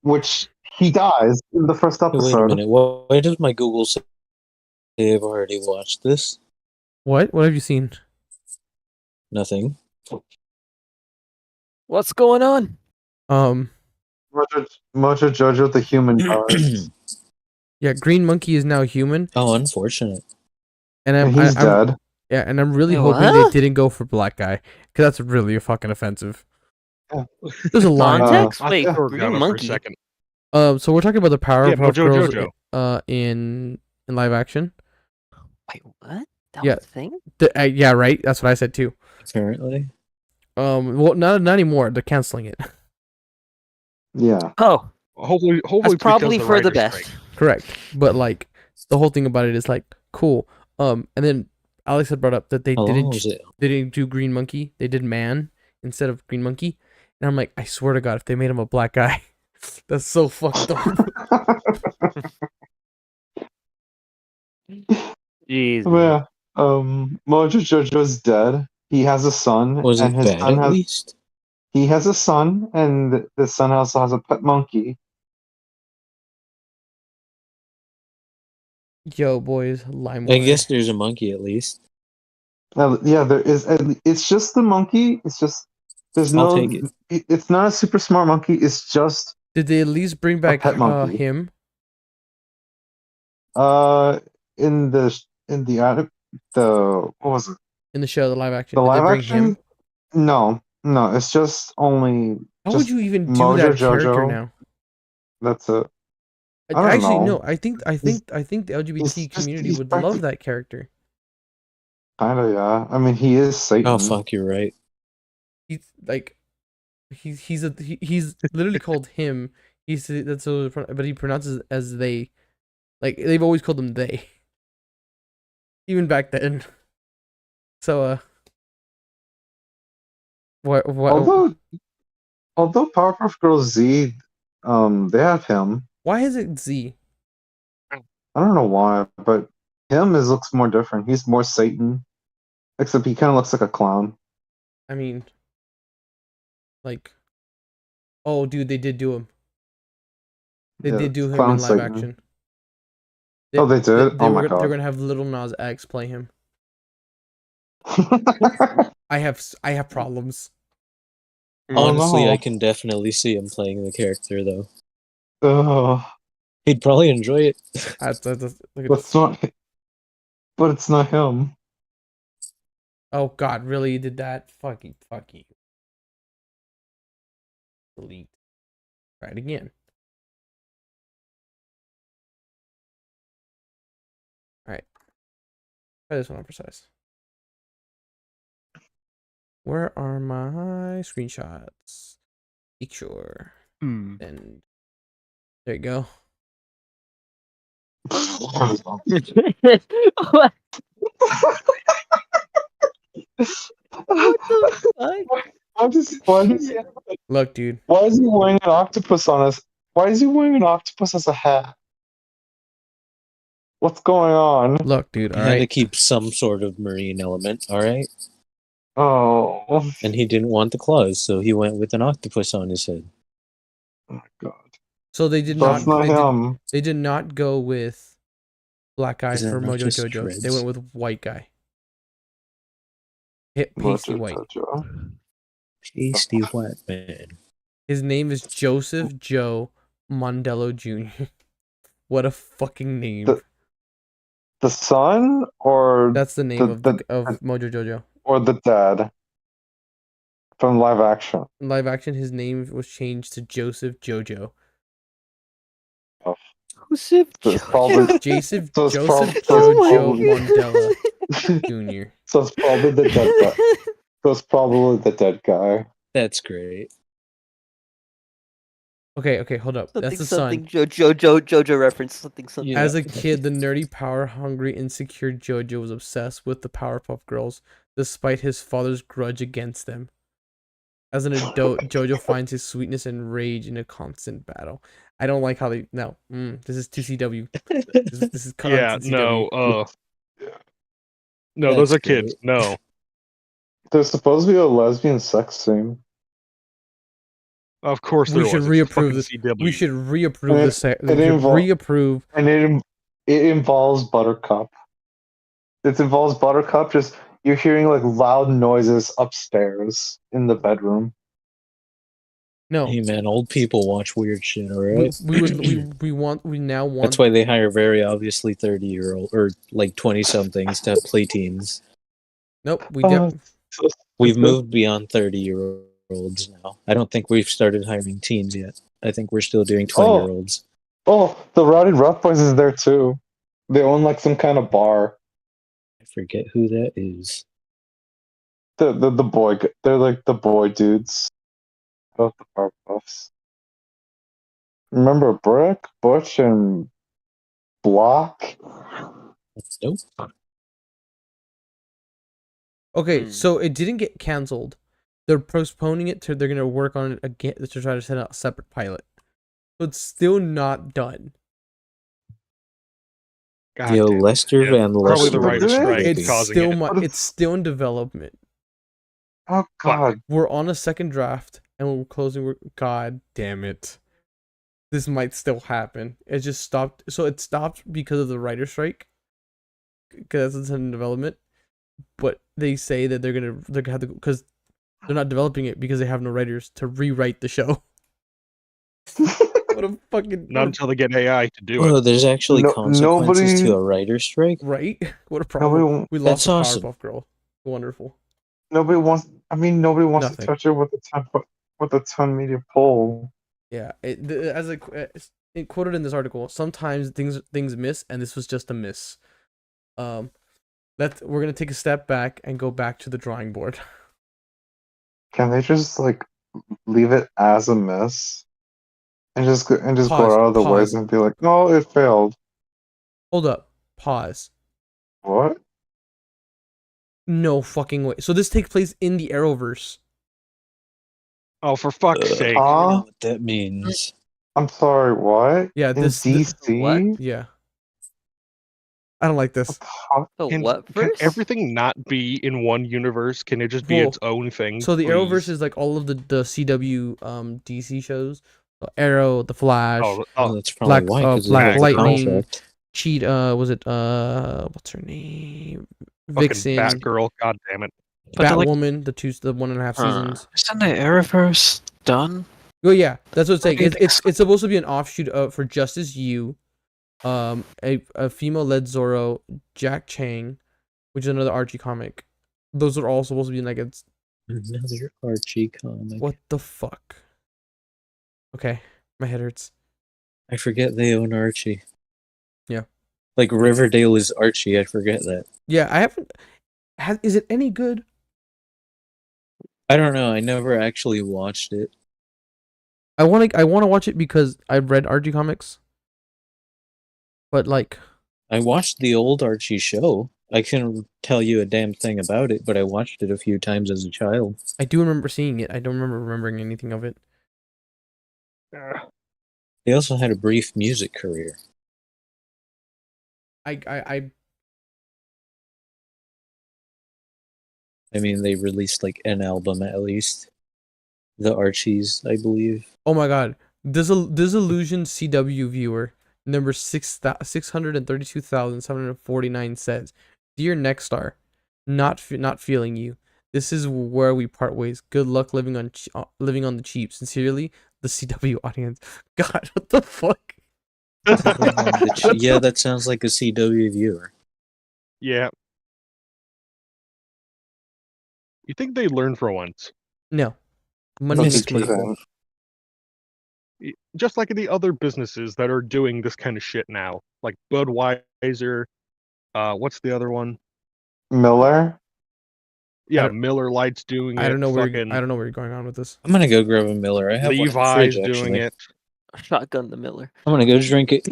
which he dies in the first Hey, wait a episode. minute. Why does my Google say I've already watched this? What? What have you seen? Nothing. What's going on? Um, Mojo Jojo the human dies, yeah, Green Monkey is now human, Oh, unfortunate. and and he's dead. yeah, and I'm really Wait, hoping they what? didn't go for black guy, because that's really fucking offensive. Yeah. There's a line. Context? I Wait, thought we were Green gonna for a Monkey. second. So we're talking about the Yeah, Powerpuff Mojo Girls Jojo. in live action. Wait, what? That Yeah. was a thing? Yeah, right. That's what I said too. Apparently. Well, not anymore. They're canceling it. Yeah. Oh, Hopefully, that's it's probably because for the writers best. strike. Correct. But like the whole thing about it is like cool. And then Alex had brought up that they How long didn't was it? they didn't do Green Monkey. They did Man instead of Green Monkey. And I'm like, I swear to God, if they made him a black guy, that's so fucked up. Jeez. Yeah. Mojo Jojo's dead. He has a son, Was and it his bad son at has least? he has a son, and the son also has a pet monkey. Yo, boys, lime I wire. guess there's a monkey at least. Yeah, there is. It's just the monkey. It's just there's I'll no. take it. It's not a super smart monkey. It's just Did they at least bring back pet monkey. him? In the what was it? In the show, the live action? The Did they live bring action? him? No. It's just only How would just you even do Mojo that character Jojo. now? That's it. I don't Actually, know. no. I think the LGBT community he's would love that character. Kind of, yeah. I mean, he is Satan. Oh fuck, you're right. He's like, he's literally called him. That's so, but he pronounces it as they. Like they've always called them they. Even back then. So what? Although Powerpuff Girls Z, they have him. Why is it Z? I don't know why, but him looks more different. He's more Satan, except he kind of looks like a clown. I mean, like, oh, dude, they did do him. They Yeah, did do him clown in live Satan. action. Oh, they did? Oh my They're God. gonna have Little Nas X play him. I have problems. Oh, Honestly, no. I can definitely see him playing the character though. Ugh. He'd probably enjoy it. Look at But this. it's not him. Oh God, really? You did that? Fuck you. Delete. Try it again. All right. Try this one on precise. Where are my screenshots? Picture. Hmm. And there you go. What the fuck? Look, dude. Why is he wearing an octopus on us? Why is he wearing an octopus as a hat? What's going on? Look, dude. He All had to right. keep some sort of marine element, all right? Oh, And he didn't want the claws, so he went with an octopus on his head. my God. So they did That's not. not him. They did not go with black guy Is that for not Mojo just Jojo. They dreads? went with white guy. Hit Mojo pasty white. Jojo. Pasty white man. His name is Joseph Joe Mondello Jr. What a fucking name. The son or That's the name of Mojo Jojo. or the dad from live action. In live action, his name was changed to Joseph Jojo. Joseph So it's probably Joseph so it's Joseph prob- so it's Jojo probably- Mondella Jr. so it's probably the dead guy. So it's probably the dead guy. That's great. Okay, hold up. That's the son. Jojo reference. Something. Yeah. As a kid, the nerdy, power-hungry, insecure Jojo was obsessed with the Powerpuff Girls, despite his father's grudge against them. As an adult, Jojo finds his sweetness and rage in a constant battle. I don't like how they... No. This is 2CW. This is cut Yeah, on 2CW. no, no, those That's are kids. great. No. There's supposed to be a lesbian sex scene. Of course We there should was. It's reapprove fucking this. CW. We should reapprove And this. We it should involve- reapprove. And it involves Buttercup. It involves Buttercup. Just you're hearing like loud noises upstairs in the bedroom. No. Hey man, old people watch weird shit, We, alright? we now want. That's why they hire very obviously 30-year-old or like 20-somethings to play teens. Nope. We've moved beyond 30-year-olds now. I don't think we've started hiring teens yet. I think we're still doing 20-year-olds. Oh, the Rowdy Rough Boys is there too. They own like some kind of bar. I forget who that is. The boy. They're like the boy dudes. About the Powerpuffs. Remember Brick, Butch, and Block? Nope. Okay, so it didn't get canceled. They're postponing it to. They're gonna work on it again to try to send out a separate pilot. So it's still not done. God Yo, damn it. Lester Yeah, Van probably Lester the writer's was strike creepy. It's causing still it. it's still in development. Oh God! We're on a second draft and we're closing. God damn it! This might still happen. It just stopped. So it stopped because of the writer's strike. Because it's in development, but they say that they're gonna have to because they're not developing it because they have no writers to rewrite the show. What a fucking Not until they get AI to do Oh, it. there's actually consequences nobody- to a writer's strike? right. What a problem. Nobody, We lost That's the awesome. Powerpuff Girl. Wonderful. nobody wants. I mean, nobody wants Nothing. to touch it with a ton media poll. Yeah. It quoted in this article. Sometimes things miss, and this was just a miss. We're gonna take a step back and go back to the drawing board. Can they just like leave it as a miss and just go Pause, out of the way pause. and be like, no, it failed. Hold up. Pause. What? No fucking way. So this takes place in the Arrowverse. Oh, for fuck's sake. I don't Huh? know what that means. I'm sorry. What? Yeah, In this DC? What? yeah. I don't like this. The Can, what can verse? everything not be in one universe? Can it just be Well, its own thing? So the please? Arrowverse is like all of the CW DC shows. So Arrow, The Flash, Oh, that's probably why, because Black they have the Lightning, contract. Cheetah, was it what's her name? fucking Vixen, Batgirl. God damn it. But they're like, Batwoman, the 1.5 seasons. isn't the Arrowverse done? Oh yeah, that's what it's saying. do you think It's supposed to be an offshoot for Justice U, a female-led Zorro, Jack Chang, which is another Archie comic. Those are all supposed to be like it's Another Archie comic. what the fuck. Okay, my head hurts. I forget they own Archie. Yeah. Like Riverdale is Archie, I forget that. Yeah, I haven't. Is it any good? I don't know. I never actually watched it. I want to watch it because I've read Archie comics, but like I watched the old Archie show. I couldn't tell you a damn thing about it, but I watched it a few times as a child. I do remember seeing it. I don't remember remembering anything of it. They also had a brief music career. I I mean, they released like an album at least. The Archies, I believe. oh my god, Disillusion CW viewer number 632,749 says, "Dear Nextstar, not feeling you. This is where we part ways. Good luck living on the cheap. Sincerely, the CW audience." God, what the fuck? Yeah, that sounds like a CW viewer. Yeah. You think they learn for once? No, money Fucking is money. people. Just like the other businesses that are doing this kind of shit now, like Budweiser. What's the other one? Miller. Yeah, don't- Miller Lite's doing it. I don't know where Fucking I don't know where you're going on with this. I'm gonna go grab a Miller. I have one in the Levi's fridge, doing actually. it. Shotgun the Miller. I'm gonna go drink it.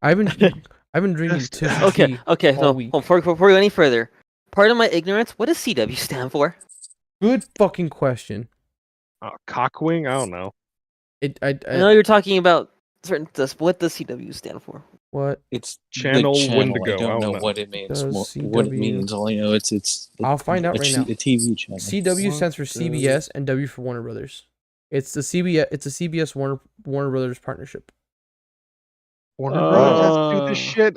I've been drinking Just- Twisted Okay, tea okay. all So week. before we go any further, pardon my ignorance. What does CW stand for? Good fucking question. Cockwing? I don't know. I know you're talking about certain. What does CW stand for? What It's Channel the channel. Wendigo, I don't I know don't know. what it means. Does What it CW means. All I know it's. I'll find out right now. A TV channel. CW stands for CBS and W for Warner Brothers. It's the CBS. It's a CBS Warner Brothers partnership. Warner Brothers has to do this shit.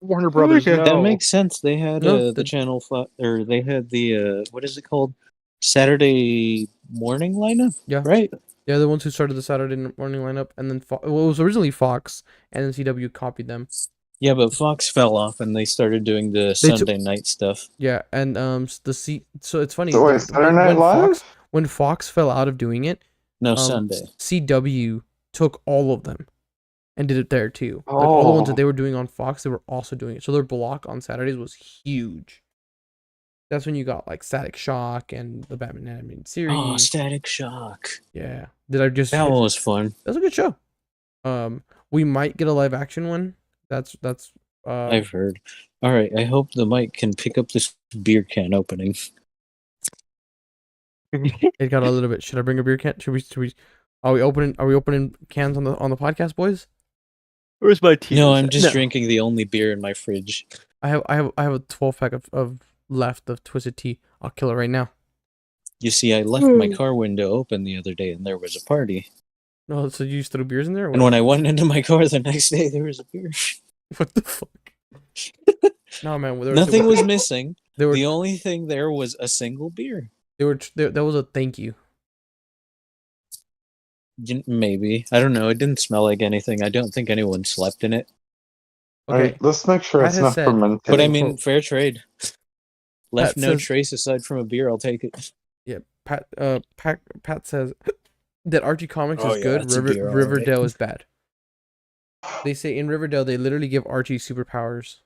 Warner Brothers, Okay. no. That makes sense. They had No, the channel or they had the what is it called? Saturday morning lineup. Yeah. Right. They're the ones who started the Saturday morning lineup, and then it was originally Fox, and then CW copied them. Yeah, but Fox fell off, and they started doing the They took- Sunday night stuff. Yeah, and so it's funny. So wait, Saturday Night Live? When Fox fell out of doing it, No, Sunday. CW took all of them and did it there too. Like all the ones that they were doing on Fox, they were also doing it. So their block on Saturdays was huge. That's when you got like Static Shock and the Batman animated series. Oh, Static Shock. Yeah. Did I just? That one was fun. That's a good show. We might get a live action one. That's I've heard. All right, I hope the mic can pick up this beer can opening. it got a little bit. Should I bring a beer can? Should we? Are we opening cans on the podcast, boys? Where's my tea? No, I'm just drinking the only beer in my fridge. I have a 12 pack of left of Twisted Tea. I'll kill it right now. You see, I left my car window open the other day, and there was a party. No, so you just threw beers in there? Or And what? when I went into my car the next day, there was a beer. What the fuck? No, man. Nothing was missing. They were. The only thing there was a single beer. That was a thank you. Maybe. I don't know. It didn't smell like anything. I don't think anyone slept in it. Okay. Alright, let's make sure Pat it's has not said- fermented. But I Quote. mean, fair trade. Left Pat no says- trace aside from a beer. I'll take it. Yeah. Pat says that Archie Comics Oh, is yeah, good. that's a beer, all right. Riverdale is bad. They say in Riverdale they literally give Archie superpowers.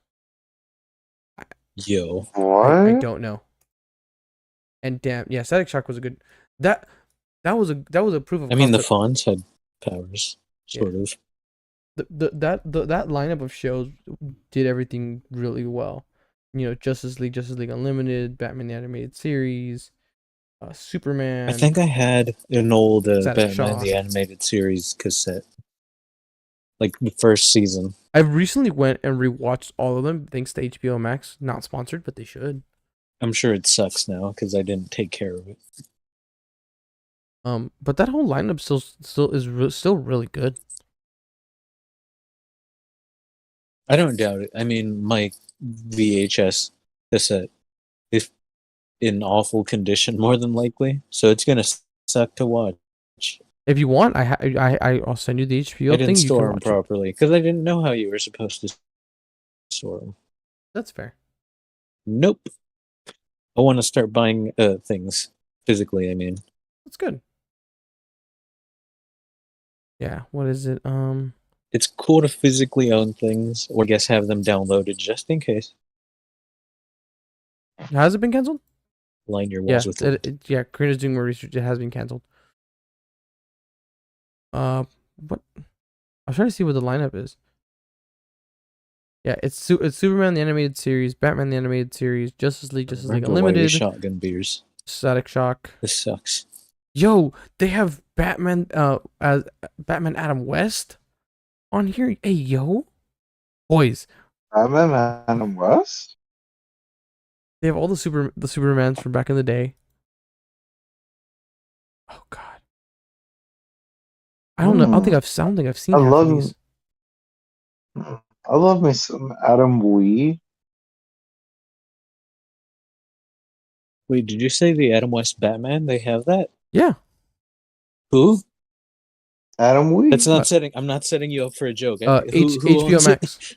Yo. What? I don't know. And damn, yeah, Static Shock was a good. That was a proof of. I mean, the concept. Fonz had powers, sort of. That lineup of shows did everything really well. You know, Justice League Unlimited, Batman the Animated Series, Superman. I think I had an old Static Batman Shock. the Animated Series cassette. Like the first season. I recently went and rewatched all of them thanks to HBO Max. Not sponsored, but they should. I'm sure it sucks now because I didn't take care of it. But that whole lineup still really good. I don't doubt it. I mean, my VHS cassette is in awful condition, more than likely, so it's gonna suck to watch. If you want, I'll send you the HBO I thing. didn't You can store them watch it. properly because I didn't know how you were supposed to store them. That's fair. Nope. I want to start buying things physically. I mean, That's good. Yeah. What is it? it's cool to physically own things, or I guess have them downloaded just in case. Has it been canceled? line your Yeah, walls with wood. yeah. Karina's doing more research. It has been canceled. What? I'm trying to see what the lineup is. Yeah, it's Superman the animated series, Batman the animated series, Justice League Remember why we Unlimited, shotgun beers. Static Shock. This sucks. Yo, they have Batman as Batman Adam West on here. Hey, yo, boys, Batman Adam West? they have all the Supermans from back in the day. Oh God, I don't know. I don't think I've seen I half love- of these. I love me some Adam Wee. Wait, did you say the Adam West Batman? They have that? Yeah, Who? Adam Wee? That's not setting. I'm not setting you up for a joke. Who HBO owns it? Max.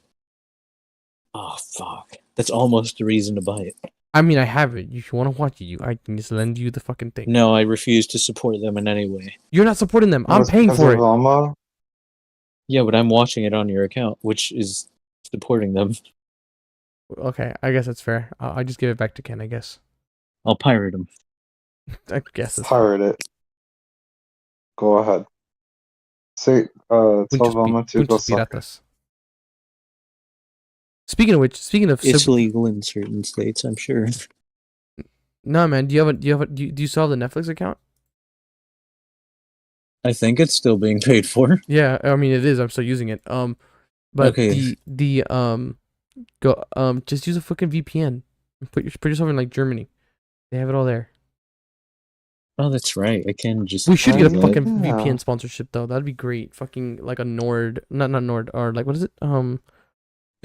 Oh fuck! That's almost a reason to buy it. I mean, I have it. If you want to watch it, I can just lend you the fucking thing. No, I refuse to support them in any way. You're not supporting them. I'm That's paying because for of it. Alma? Yeah, but I'm watching it on your account, which is supporting them. Okay, I guess that's fair. I'll just give it back to Ken. I guess. I'll pirate them. I guess that's fair. Pirate it. Go ahead. Say, tell Velma to go Muchos suck it. piratas. Speaking of which, speaking of It's legal in certain states, I'm sure. no man, do you still have the Netflix account? I think it's still being paid for. Yeah, I mean it is. I'm still using it. But Okay. just use a fucking VPN. Put yourself in like Germany. They have it all there. Oh, that's right. I can just. We should get a yeah. fucking VPN sponsorship though. That'd be great. Fucking like a Nord, not Nord, or like what is it?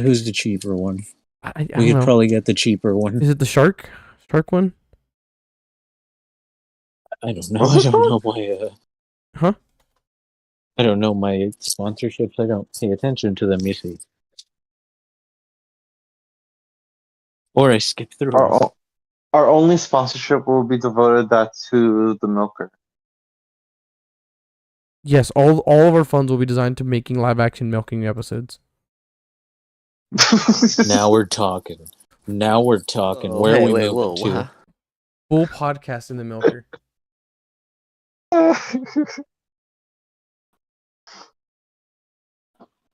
Who's the cheaper one? I We don't could know. probably get the cheaper one. Is it the Shark one? I don't know. What's I it don't know called? my. Huh? I don't know my sponsorships. I don't pay attention to them. You see. Or I skip through. them. Our only sponsorship will be devoted that to the Milker. Yes, all of our funds will be designed to making live action milking episodes. Now we're talking. Now we're talking. Where are we moving to? wow. Full podcast in the milker.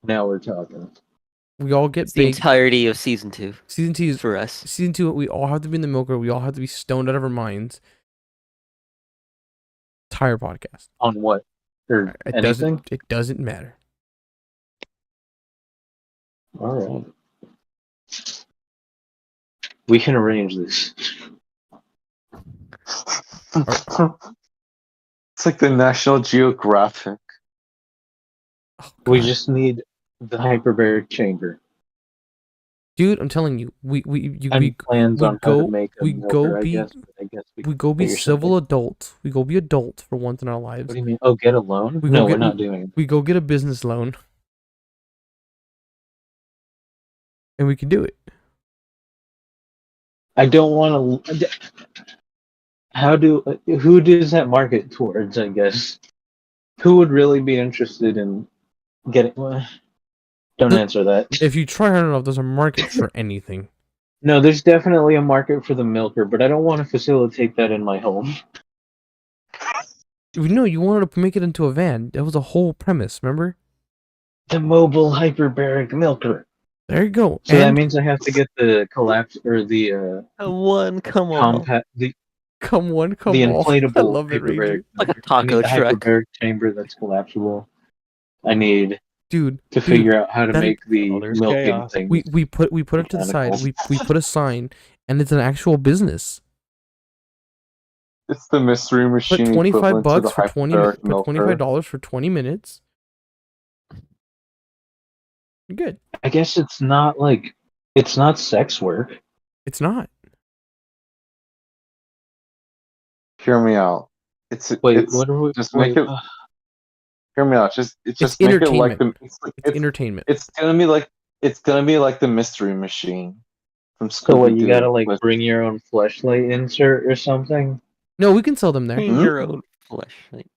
Now we're talking. We all get It's the big. entirety of season 2 Season 2 is for us. season 2. We all have to be in the milker. We all have to be stoned out of our minds. Entire podcast. On what? Or It anything? doesn't matter. All right. We can arrange this. It's like the National Geographic. Oh, We God. just need the hyperbaric chamber Dude, I'm telling you, we and plans we on how go- to make a we milker, go I be- guess. But I guess we go be figure civil something. adults. We go be adults for once in our lives. What do you mean? Oh, get a loan? We No, go we're get- not doing it. We go get a business loan, and we can do it. I don't want to. Who does that market towards? I guess who would really be interested in getting? Don't The- answer that. If you try hard enough, there's a market for anything. No, there's definitely a market for the milker, but I don't want to facilitate that in my home. No, you wanted to make it into a van. That was the whole premise. Remember? The mobile hyperbaric milker. There you go. So that And means I have to get the collapse or the One, come on. compact, the come all. inflatable I love it, hyperbaric. Ranger. Like a milker. I taco need the truck. hyperbaric chamber that's collapsible. I need Dude, to figure out how to that- make the Oh, there's milking chaos. thing. we put it to the side. Mechanical. We put a sign, and it's an actual business. It's the mystery Put machine. $25 equivalent to the for 20 hyperbaric put milker. $25 for 20 minutes. You're good. I guess it's not sex work. It's not. Hear me out. Wait, it's, what are we? just wait, make it- Hear me out. Just make it like entertainment. the. It's entertainment. It's gonna be like the mystery machine from Scooby so what? You Doo gotta like with- bring your own fleshlight insert or something. No, we can sell them there. Bring your own flesh. Like,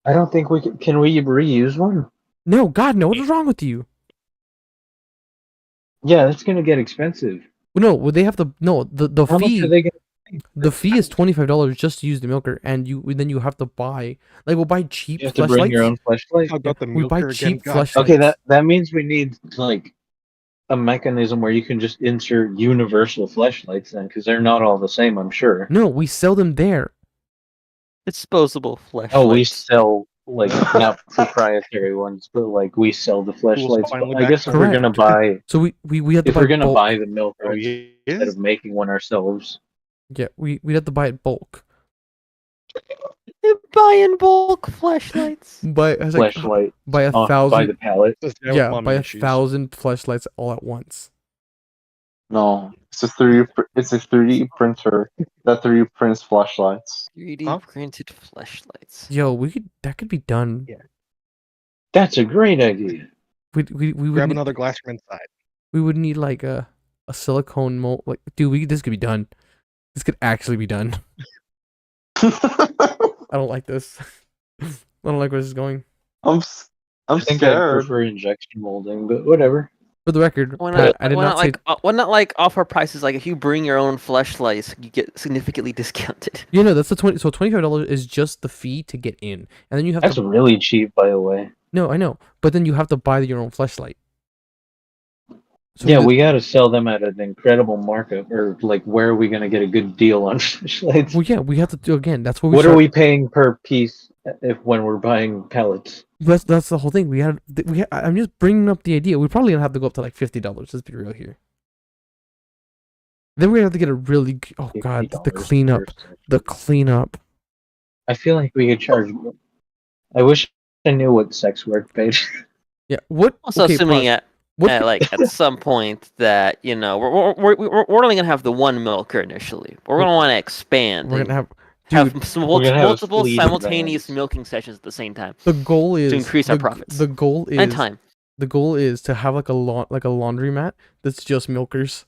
I don't think we can. Can we reuse one? No, God, no. What is wrong with you? Yeah, that's gonna get expensive. No, would they have the How much fee? are they gonna? The fee is $25 just to use the milker, and then you have to buy we'll buy cheap You have to bring your flashlights. own flashlight. How about the We buy milker again? cheap God, flashlights. Okay, that means we need like a mechanism where you can just insert universal flashlights then, because they're not all the same, I'm sure. No, we sell them there. Disposable flashlights. Oh, we sell like not proprietary ones, but like we sell the flashlights. finally But I back guess to if we're gonna Correct. buy, So we have to if buy we're gonna bulk. buy the milker Oh, instead yeah. of making one ourselves, Yeah, we have to buy it bulk. They buy in bulk flashlights. Buy I was like flashlight buy a by the thousand. pallet. Does have Yeah, mommy buy issues. 1,000 flashlights all at once. No, it's a 3D printer that 3D prints flashlights. 3D Huh? printed flashlights. Yo, that could be done. Yeah. That's a great idea. We would Grab need, another glass from inside. we would need like a silicone mold. Like, dude, this could be done. This could actually be done. I don't like this. I don't like where this is going. I'm I think I scared. prefer injection molding, but whatever. For the record, Why Pat, not? I did why not say. why not like offer prices like if you bring your own flashlights, you get significantly discounted. You know, that's the 20. So $25 is just the fee to get in, and then you have That's to. really cheap, by the way. No, I know, but then you have to buy your own flashlight. So Yeah, we gotta sell them at an incredible markup, or like, where are we gonna get a good deal on flashlights? Well, yeah, we have to do again. That's what we. What are we paying per piece when we're buying pallets? That's the whole thing. I'm just bringing up the idea. We're probably gonna have to go up to like $50. Let's be real here. Then we're gonna have to get a really. Oh god, the $50 cleanup. per section. The cleanup. I feel like we could charge. I wish I knew what sex work paid. Yeah. What? Also, okay, assuming pause. What? at some point that we're only gonna have the one milker initially. We're gonna want to expand. We're and gonna have. have Dude, gonna have a multiple fleet of simultaneous vans. milking sessions at the same time the goal is to increase our the- profits The goal and is time. the goal is to have like a laundromat that's just milkers.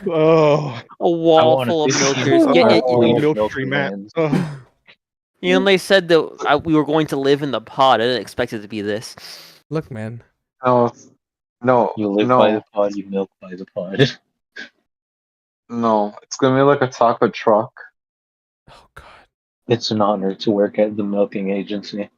Oh, A wall want a full of 50 milkers. Oh, Yeah, yeah, oh, you, milk milk tree mat. vans. Oh, you know, they said that we were going to live in the pod. I didn't expect it to be this. Look, man. No, no, You live by no, the pod, you milk by the pod. no. It's gonna be like a taco truck. Oh god. It's an honor to work at the milking agency.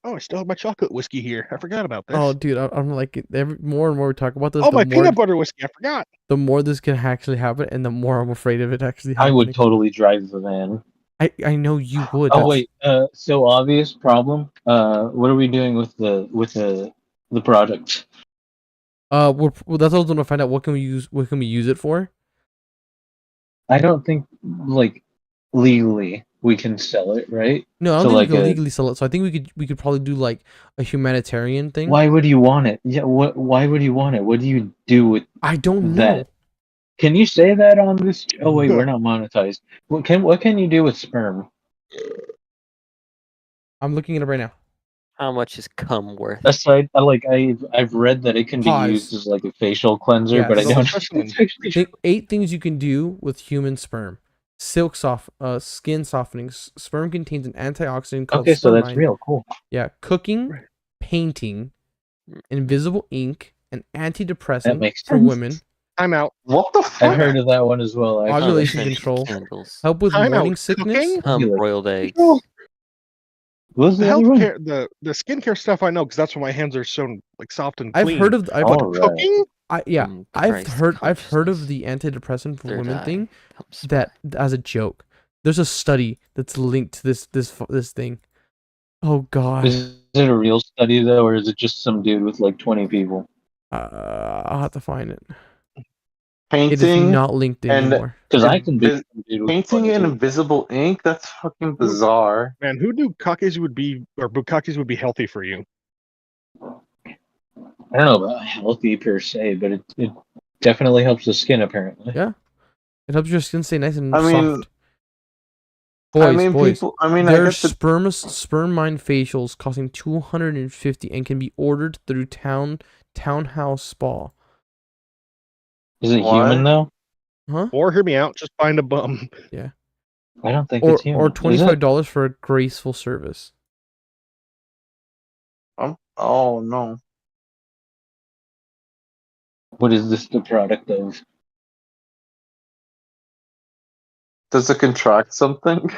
oh, I still have my chocolate whiskey here. I forgot about this. Oh, dude, I'm like more and more we talk about this. Oh, the my more, peanut butter whiskey. I forgot. the more this can actually happen, and the more I'm afraid of it actually I happening. would totally drive the van. I know you would. Oh that's- wait, so obvious problem. What are we doing with the product? That's what I was gonna find out. What can we use it for? I don't think like legally we can sell it, right? No, I don't So, think like we can a- legally sell it. So I think we could probably do like a humanitarian thing. Why would you want it? Yeah, why would you want it? What do you do with I don't know. that? Can you say that on this? Oh wait, we're not monetized. What can you do with sperm? I'm looking at it right now. How much is cum worth? Aside, I've read that it can be Pause. used as like a facial cleanser, Yeah, but I so- don't. Specimen. It's actually Think 8 things you can do with human sperm. Skin softening. Sperm contains an antioxidant called okay, so that's spermine. real cool. Yeah, cooking, Right. painting, invisible ink, an antidepressant makes for sense. women, I'm out. What the I've fuck? heard of that one as well. Actually. Ovulation Scented control. candles. help with Time morning out. sickness. Cooking? Broiled eggs. What was The the other one? healthcare, the skincare stuff I know because that's why my hands are so like soft and I've clean. heard of I've All right. Cooking? I've heard Consciousness. of the antidepressant for Third women eye thing comes that back. as a joke. There's a study that's linked to this thing. Oh god. Is it a real study though, or is it just some dude with like 20 people? I'll have to find it. It is Painting not linked and- anymore. Because I Invis- can be some dude with painting 20 in people. invisible ink? That's fucking bizarre. Man, who knew kakis would be or bukakis would be healthy for you? I don't know about healthy per se, but it definitely helps the skin apparently. Yeah. It helps your skin stay nice and I mean- soft. Boys, I there get are the spermine facials costing $250 and can be ordered through Townhouse Spa. Is it What? human though? Huh? Or hear me out, just find a bum. I don't think Or it's human. or Is it? $25 for a graceful service. Oh no. What is this the product of? Does it contract something?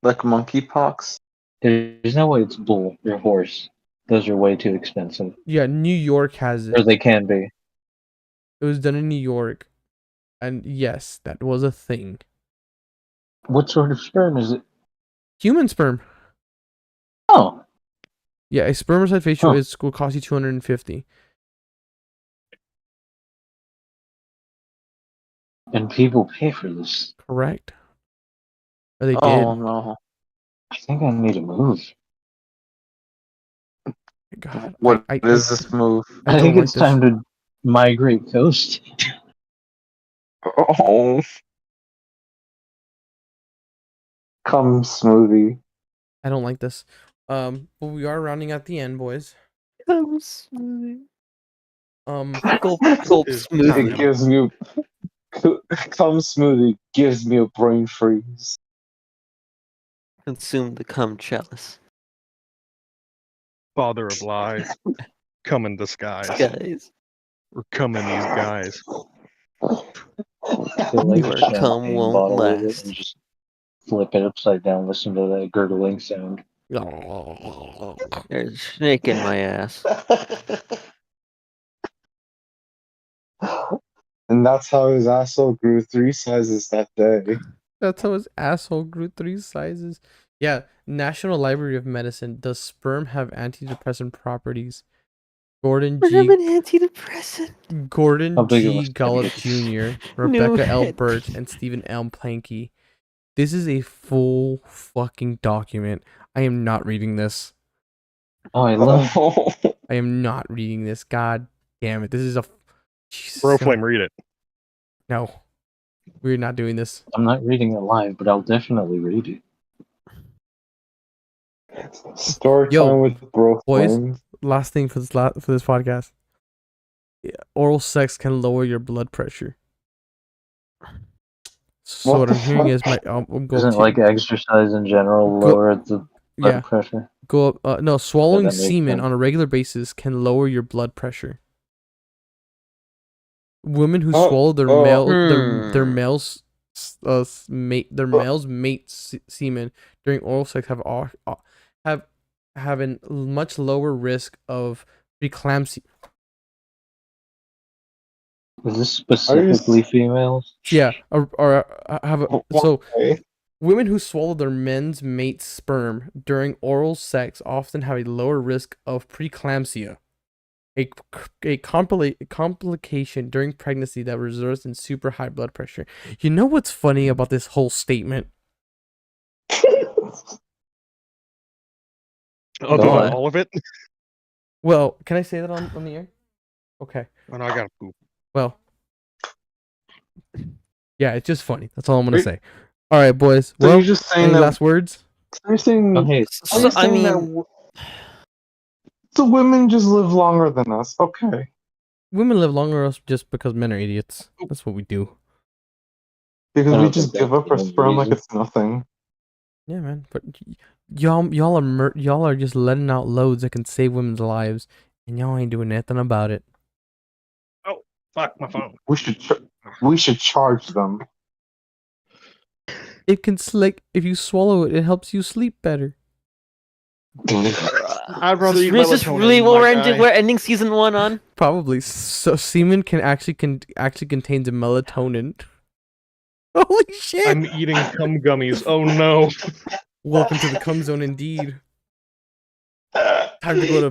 Like monkeypox? There's no way it's bull or horse. Those are way too expensive. Yeah, New York has Or it. they can be. It was done in New York, and yes, that was a thing. What sort of sperm is it? Human sperm. Oh, Yeah, a spermicide facial Huh. will cost you 250. and people pay for this. Correct. Or they Oh did. no. I think I need to move. God, What I is this move? I I don't think like it's this. time to migrate coast. Oh, come smoothie. I don't like this. But we are rounding out the end, boys. Come smoothie. Gulp Is smoothie. It gives me come smoothie gives me a brain freeze. Consume the cum chalice. father of lies. Come in disguise. Guys, Or come in these guys. Fill like Your a cum champagne won't bottle with it last. and just flip it upside down. Listen to that gurgling sound. There's a snake in my ass. And that's how his asshole grew 3 sizes that day. That's how his asshole grew 3 sizes. Yeah, National Library of Medicine. Does sperm have antidepressant properties? Gordon I'm G. an antidepressant. Gordon How big of G. a Gullip study? Jr., Rebecca L. head. Burt, and Stephen L. Planky. This is a full fucking document. I am not reading this. Oh, I love. I am not reading this. God damn it. This is a. Jesus, Bro Flame, read it. No. We're not doing this. I'm not reading it live, but I'll definitely read it. Story Yo, time with bro boys. flame. Last thing for this podcast. Yeah, oral sex can lower your blood pressure. So What what the I'm hearing fuck? is I'm going Isn't to like exercise in general Go- lower the blood yeah pressure? go up. No, swallowing that makes semen sense. on a regular basis can lower your blood pressure. Women who swallow their their Hmm. males their males mate semen during oral sex have a much lower risk of preeclampsia. Is this specifically females? Yeah, or have a, so Why? women who swallow their men's mate's sperm during oral sex often have a lower risk of preeclampsia, a complication during pregnancy that results in super high blood pressure. You know what's funny about this whole statement? Other Go than on. all of it? Well, can I say that on the air? Okay. Oh, no, I gotta poop. Well, yeah, it's just funny. That's all I'm gonna say. All right, boys. So Well, you're just saying any that last words? you're saying, Okay, are So, you I saying mean, so women just live longer than us? Okay. Women live longer just because men are idiots. That's what we do. Because I we don't just think give that's up our the only sperm like reason. it's nothing. Yeah, man. But y'all are just letting out loads that can save women's lives, and y'all ain't doing nothing about it. Fuck my phone. We should charge them. It can if you swallow it, it helps you sleep better. I'd rather is eat this melatonin, really what my we're guy. ending? We're ending season 1 on. Probably. So semen can actually contains a melatonin. Holy shit! I'm eating cum gummies. Oh no. Welcome to the cum zone, indeed. Time to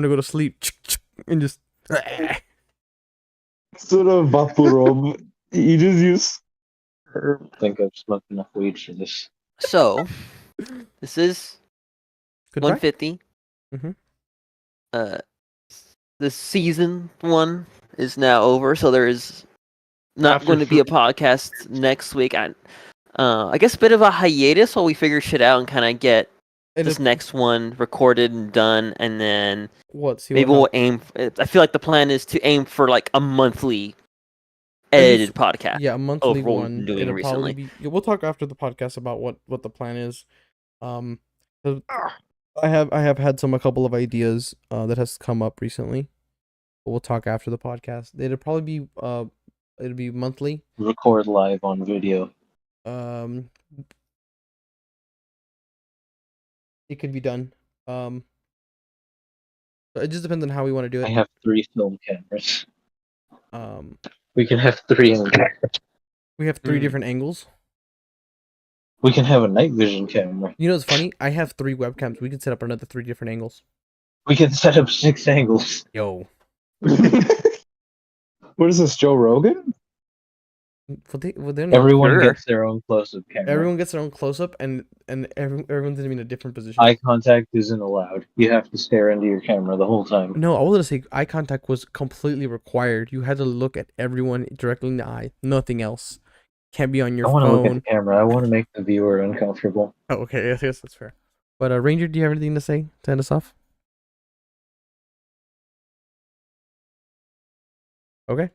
go to sleep, and just. Instead of Vaporub, you just use. I think I've smoked enough weed for this. So, this is Goodbye. 150. Mhm. The season 1 is now over, so there is not After going to be a podcast next week. I guess a bit of a hiatus while we figure shit out and kind of get And this if- next one recorded and done, and then What? See maybe what we'll aim. I feel like the plan is to aim for like a monthly At least- edited podcast. Yeah, a monthly of what we've one. been doing It'll recently. probably be. Yeah, we'll talk after the podcast about what the plan is. 'Cause I have had a couple of ideas that has come up recently. But we'll talk after the podcast. It'll probably be It'll be monthly. Record live on video. It could be done. It just depends on how we want to do I it. have 3 film cameras. Um, We can have 3 in there. we have 3 different angles. We can have a night vision camera. You know what's funny? I have 3 webcams. We could set up another 3 different angles. We can set up 6 angles. Yo. What is this, Joe Rogan? They're not- Everyone Sure. gets their own close-up camera. Everyone gets their own close up, and everyone's gonna be in a different position. Eye contact isn't allowed. You have to stare into your camera the whole time. No, I was gonna say eye contact was completely required. You had to look at everyone directly in the eye, nothing else. Can't be on your I want to look at phone. the camera. I want to make the viewer uncomfortable. Oh, okay, yes, that's fair. But Ranger, do you have anything to say to end us off? Okay.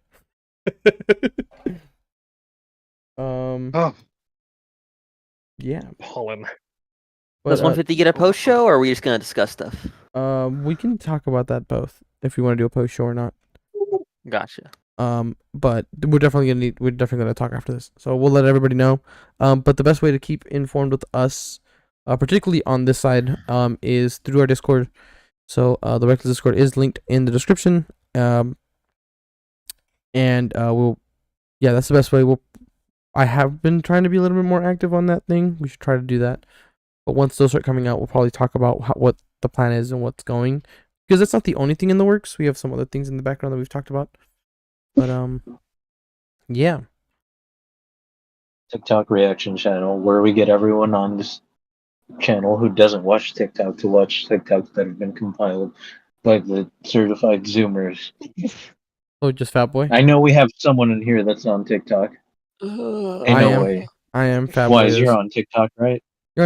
Oh, Yeah. pollen. Does But 150 get a post show, or are we just gonna discuss stuff? we can talk about that both if you want to do a post show or not. Gotcha. But we're definitely gonna talk after this. So we'll let everybody know. But the best way to keep informed with us, particularly on this side, is through our Discord. So the Reckless Discord is linked in the description. And that's the best way. I have been trying to be a little bit more active on that thing. We should try to do that. But once those start coming out, we'll probably talk about what the plan is and what's going. Because that's not the only thing in the works. We have some other things in the background that we've talked about. But yeah. TikTok reaction channel where we get everyone on this channel who doesn't watch TikTok to watch TikToks that have been compiled by the certified Zoomers. Oh, just Fat Boy. I know we have someone in here that's on TikTok. Hey, I no am. way. I am Fat Why Boy. is you're on TikTok, right?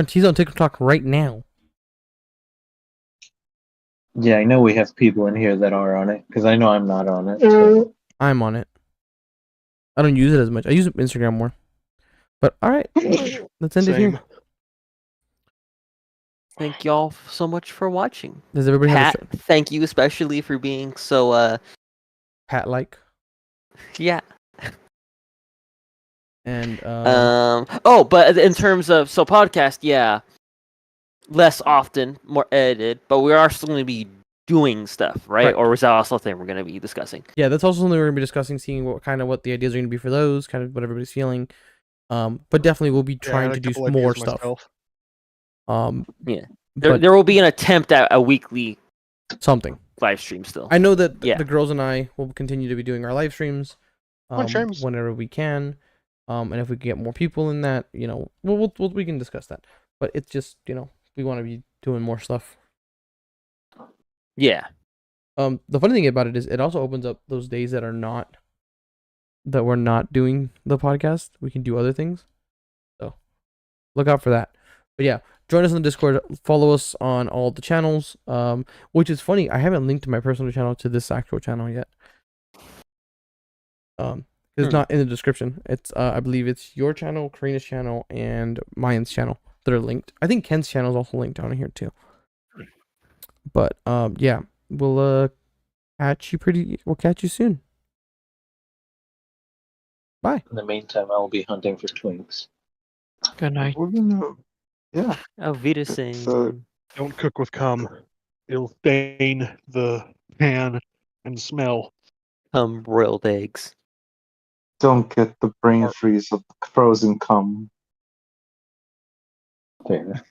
He's on TikTok right now. Yeah, I know we have people in here that are on it because I know I'm not on it. So. I'm on it. I don't use it as much. I use Instagram more. But all right, let's end it Same. here. Thank y'all so much for watching. Does everybody have Pat, thank you especially for being so Pat like? yeah. And But in terms of podcast, yeah, less often, more edited, but we are still going to be doing stuff, right? Right. Or was that also something we're going to be discussing? yeah, that's also something we're gonna be discussing, seeing what the ideas are gonna be for those, kind of what everybody's feeling. But definitely we'll be Yeah, I trying had to a do couple ideas more stuff. myself. There will be an attempt at a weekly Something. live stream still. I know that Yeah. the girls and I will continue to be doing our live streams, streams. whenever we can. And if we can get more people in that, we can discuss that. But it's just, we want to be doing more stuff. Yeah. The funny thing about it is it also opens up those days that we're not doing the podcast. We can do other things. So look out for that. But yeah, join us on the Discord. Follow us on all the channels. Which is funny. I haven't linked my personal channel to this actual channel yet. It's not in the description. It's I believe it's your channel, Karina's channel, and Mayan's channel that are linked. I think Ken's channel is also linked down here too. But yeah, we'll catch you soon. Bye. In the meantime, I'll be hunting for twinks. Good night. We're gonna, yeah. Auf Wiedersehen. So Don't cook with cum. It'll stain the pan and smell. Broiled eggs. don't get the brain freeze of frozen cum. Fair.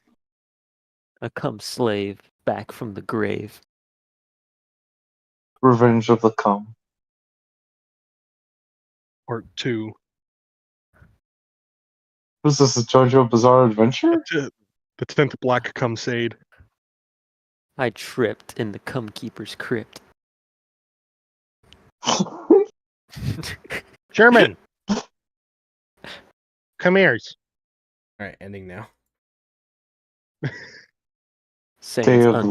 A cum slave back from the grave. Revenge of the cum. Part 2. What is this, a JoJo Bizarre Adventure? The 10th Black Cumsade. I tripped in the cum keeper's crypt. Sherman! Come here. All right, ending now. Saints Day of the under Living.